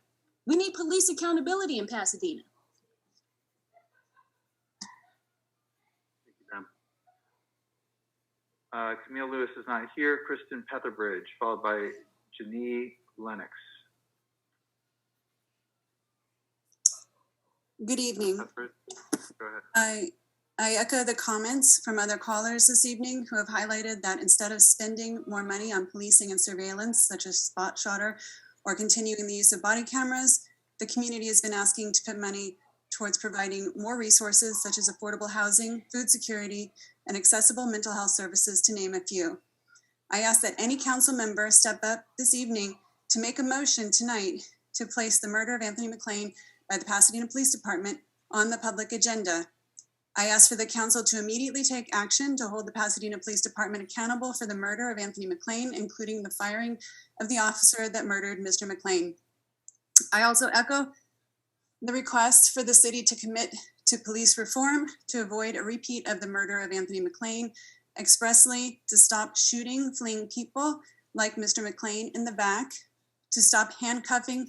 We need police accountability in Pasadena. Thank you, ma'am. Camille Lewis is not here. Kristen Petherbridge, followed by Janine Lennox. Good evening. Go ahead. I echo the comments from other callers this evening who have highlighted that instead of spending more money on policing and surveillance, such as spot shotter, or continuing the use of body cameras, the community has been asking to put money towards providing more resources, such as affordable housing, food security, and accessible mental health services, to name a few. I ask that any council member step up this evening to make a motion tonight to place the murder of Anthony McLean by the Pasadena Police Department on the public agenda. I ask for the council to immediately take action to hold the Pasadena Police Department accountable for the murder of Anthony McLean, including the firing of the officer that murdered Mr. McLean. I also echo the request for the city to commit to police reform to avoid a repeat of the murder of Anthony McLean, expressly to stop shooting fleeing people like Mr. McLean in the back, to stop handcuffing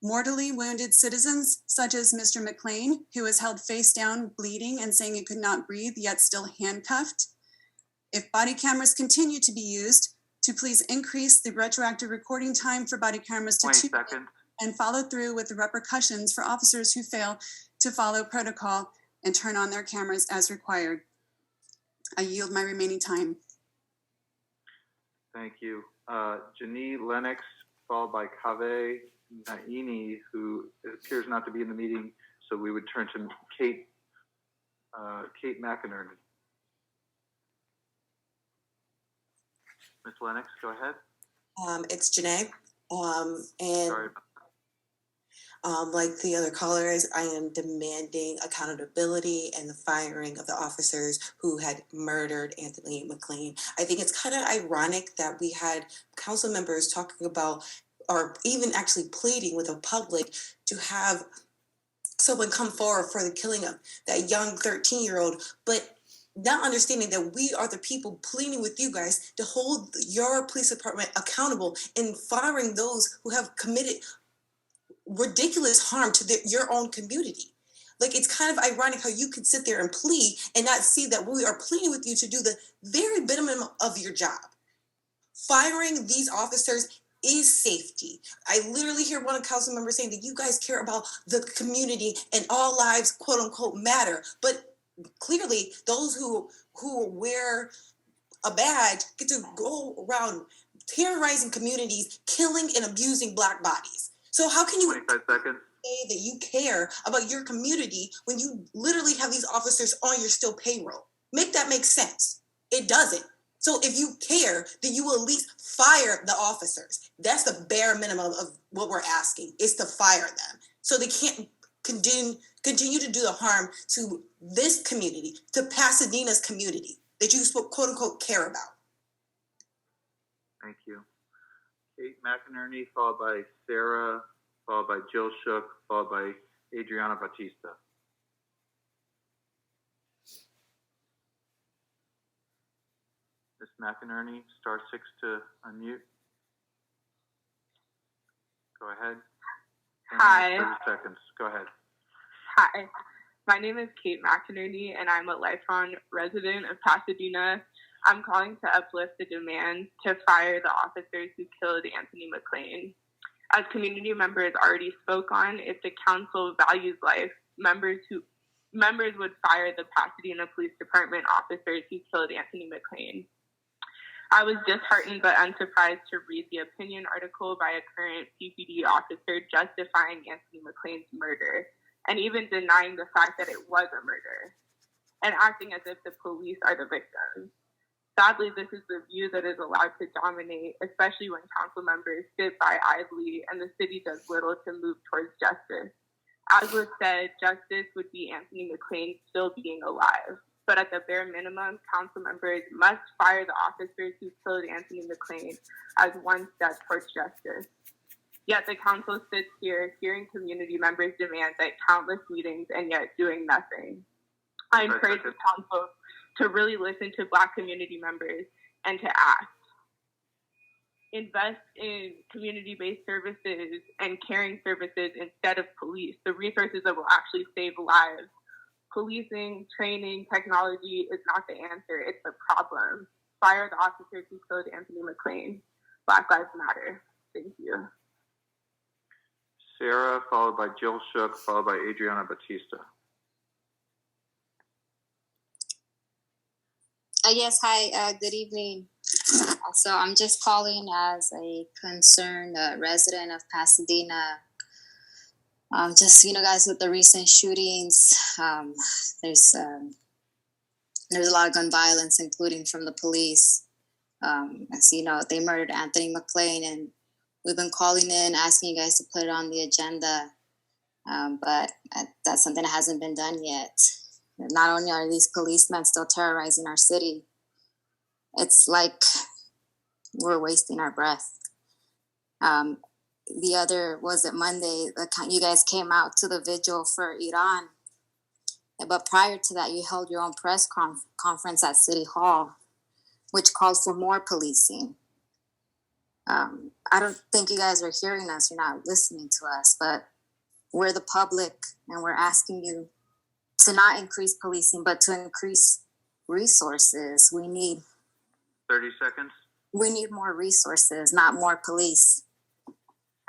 mortally wounded citizens such as Mr. McLean, who was held face down, bleeding and saying he could not breathe, yet still handcuffed. If body cameras continue to be used, to please increase the retroactive recording time for body cameras to 2 seconds and follow through with the repercussions for officers who fail to follow protocol and turn on their cameras as required. I yield my remaining time. Thank you. Janine Lennox, followed by Kaveh Naini, who appears not to be in the meeting, so we would turn to Kate McInerney. Ms. Lennox, go ahead. It's Janae. And Sorry. like the other callers, I am demanding accountability and the firing of the officers who had murdered Anthony McLean. I think it's kind of ironic that we had council members talking about, or even actually pleading with the public to have someone come forward for the killing of that young 13-year-old, but not understanding that we are the people pleading with you guys to hold your police department accountable in firing those who have committed ridiculous harm to your own community. Like, it's kind of ironic how you can sit there and plead and not see that we are pleading with you to do the very minimum of your job. Firing these officers is safety. I literally hear one council member saying that you guys care about the community and all lives, quote unquote, matter. But clearly those who wear a badge get to go around terrorizing communities, killing and abusing Black bodies. So how can you 25 seconds. say that you care about your community when you literally have these officers on your still payroll? Make that make sense. It doesn't. So if you care, then you will at least fire the officers. That's the bare minimum of what we're asking, is to fire them. So they can't continue to do the harm to this community, to Pasadena's community that you quote unquote care about. Thank you. Kate McInerney, followed by Sarah, followed by Jill Shook, followed by Adriana Batista. Ms. McInerney, star 6 to unmute. Go ahead. Hi. 30 seconds. Go ahead. Hi. My name is Kate McInerney, and I'm a lifelong resident of Pasadena. I'm calling to uplift the demand to fire the officers who killed Anthony McLean. As community members already spoke on, if the council values life, members would fire the Pasadena Police Department officers who killed Anthony McLean. I was disheartened but unsurprised to read the opinion article by a current PPD officer justifying Anthony McLean's murder, and even denying the fact that it was a murder, and acting as if the police are the victims. Sadly, this is the view that is allowed to dominate, especially when council members sit by idly and the city does little to move towards justice. As was said, justice would be Anthony McLean still being alive. But at the bare minimum, council members must fire the officers who killed Anthony McLean as one step towards justice. Yet the council sits here hearing community members' demands at countless meetings and yet doing nothing. I encourage the council to really listen to Black community members and to act. Invest in community-based services and caring services instead of police, the resources that will actually save lives. Policing, training, technology is not the answer, it's the problem. Fire the officers who killed Anthony McLean. Black Lives Matter. Thank you. Sarah, followed by Jill Shook, followed by Adriana Batista. Yes, hi, good evening. So I'm just calling as a concerned resident of Pasadena. Just, guys, with the recent shootings, there's a lot of gun violence, including from the police. As you know, they murdered Anthony McLean, and we've been calling in, asking you guys to put it on the agenda, but that's something that hasn't been done yet. Not only are these policemen still terrorizing our city, it's like we're wasting our breath. The other, was it Monday, you guys came out to the vigil for Iran. But prior to that, you held your own press conference at City Hall, which called for more policing. I don't think you guys are hearing us. You're not listening to us, but we're the public and we're asking you to not increase policing, but to increase resources. We need 30 seconds. We need more resources, not more police.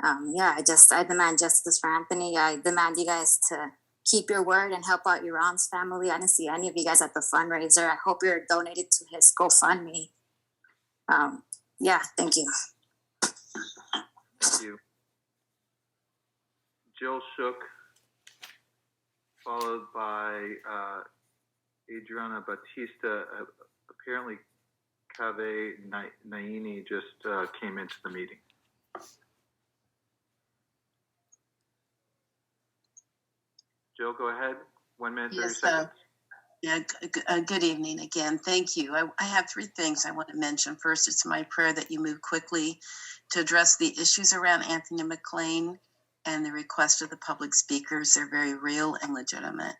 I demand justice for Anthony. I demand you guys to keep your word and help out Iran's family. I didn't see any of you guys at the fundraiser. I hope you're donated to his GoFundMe. Yeah, thank you. Thank you. Jill Shook, followed by Adriana Batista. Apparently, Kaveh Naini just came into the meeting. Jill, go ahead. 1 minute, 30 seconds. Yeah, good evening again. Thank you. I have 3 things I want to mention. First, it's my prayer that you move quickly to address the issues around Anthony McLean and the request of the public speakers. They're very real and legitimate.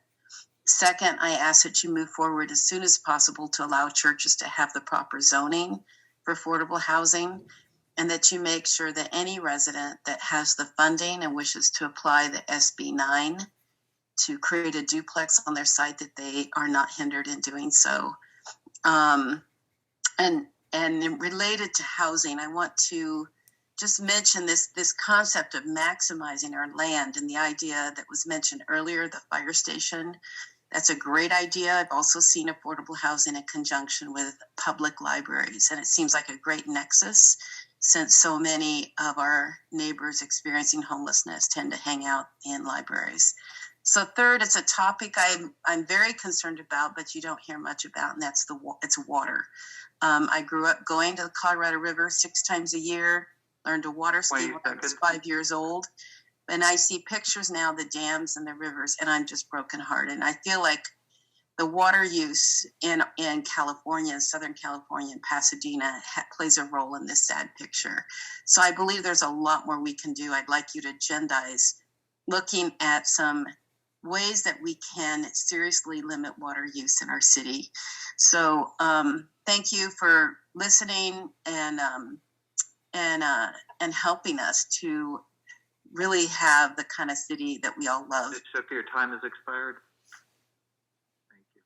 Second, I ask that you move forward as soon as possible to allow churches to have the proper zoning for affordable housing, and that you make sure that any resident that has the funding and wishes to apply the SB 9 to create a duplex on their site, that they are not hindered in doing so. And related to housing, I want to just mention this concept of maximizing our land, and the idea that was mentioned earlier, the fire station. That's a great idea. I've also seen affordable housing in conjunction with public libraries, and it seems like a great nexus, since so many of our neighbors experiencing homelessness tend to hang out in libraries. So third, it's a topic I'm very concerned about, but you don't hear much about, and that's it's water. I grew up going to the Colorado River 6 times a year, learned to water ski when I was 5 years old. And I see pictures now of the dams and the rivers, and I'm just brokenhearted. And I feel like the water use in California, Southern California, and Pasadena plays a role in this sad picture. So I believe there's a lot more we can do. I'd like you to agendize looking at some ways that we can seriously limit water use in our city. So thank you for listening and helping us to really have the kind of city that we all love. Shook, your time has expired. Thank you.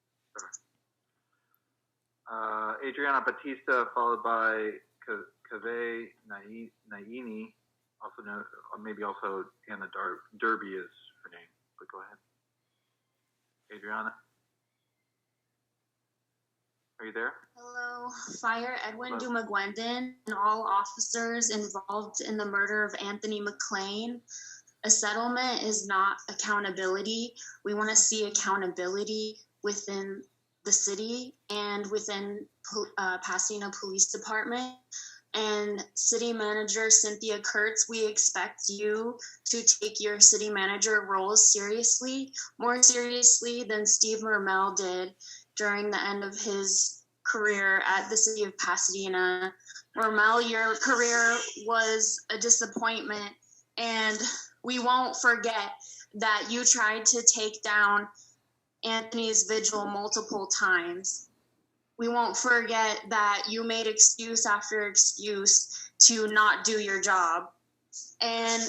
Sorry. Adriana Batista, followed by Kaveh Naini, also known, or maybe also Anna Derby is her name. But go ahead. Adriana, are you there? Hello, Fire Edwin Dumagwendon and all officers involved in the murder of Anthony McLean. A settlement is not accountability. We want to see accountability within the city and within Pasadena Police Department. And City Manager Cynthia Kurtz, we expect you to take your city manager roles seriously, more seriously than Steve Mermel did during the end of his career at the city of Pasadena. Mermel, your career was a disappointment, and we won't forget that you tried to take down Anthony's vigil multiple times. We won't forget that you made excuse after excuse to not do your job. And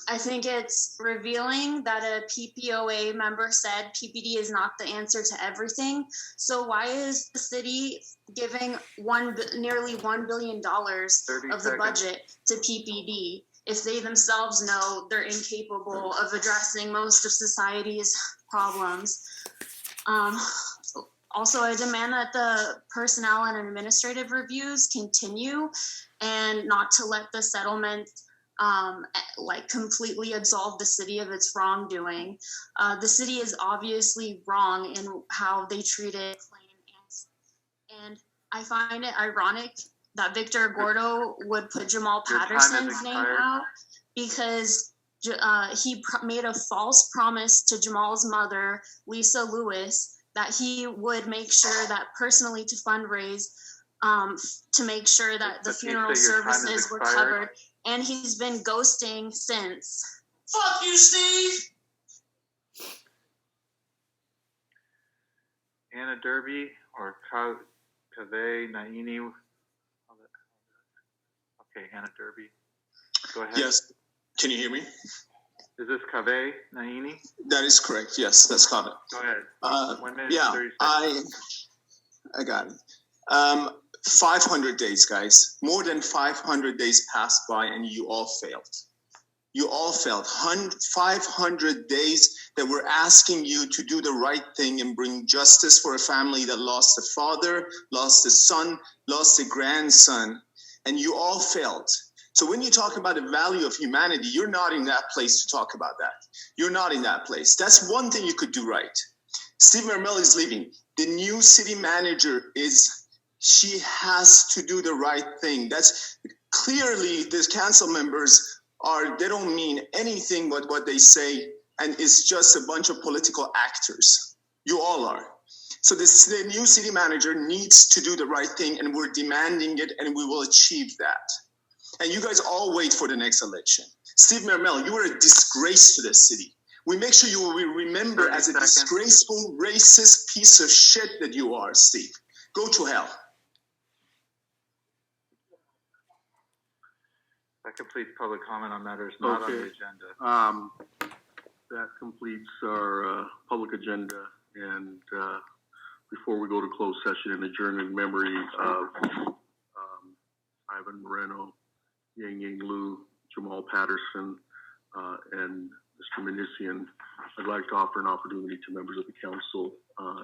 I think it's revealing that a PPOA member said PPD is not the answer to everything. So why is the city giving nearly $1 billion of the budget to PPD if they themselves know they're incapable of addressing most of society's problems? Also, I demand that the personnel and administrative reviews continue and not to let the settlement completely absolve the city of its wrongdoing. The city is obviously wrong in how they treated McLean. And I find it ironic that Victor Gordo would put Jamal Patterson's name out because he made a false promise to Jamal's mother, Lisa Lewis, that he would make sure that personally to fundraise to make sure that the funeral services were covered. And he's been ghosting since. Fuck you, Steve! Anna Derby or Kaveh Naini. Okay, Anna Derby. Go ahead. Yes. Can you hear me? Is this Kaveh Naini? That is correct. Yes, that's Kaveh. Go ahead. 1 minute, yeah, 30 seconds. I got it. 500 days, guys. More than 500 days passed by and you all failed. You all felt 500 days that we're asking you to do the right thing and bring justice for a family that lost a father, lost a son, lost a grandson, and you all felt. So when you talk about the value of humanity, you're not in that place to talk about that. You're not in that place. That's one thing you could do right. Steve Mermel is leaving. The new city manager she has to do the right thing. That's clearly the council members they don't mean anything but what they say, and it's just a bunch of political actors. You all are. So the new city manager needs to do the right thing, and we're demanding it, and we will achieve that. And you guys all wait for the next election. Steve Mermel, you are a disgrace to this city. We make sure you will be remembered as a disgraceful, racist piece of shit that you are, Steve. Go to hell. That completes public comment on matters not on the agenda. That completes our public agenda. And before we go to closed session and adjourn in memory of Ivan Moreno, Yang Lu, Jamal Patterson, and Mr. Manisian, I'd like to offer an opportunity to members of the council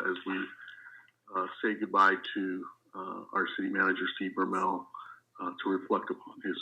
as we say goodbye to our city manager, Steve Mermel, to reflect upon his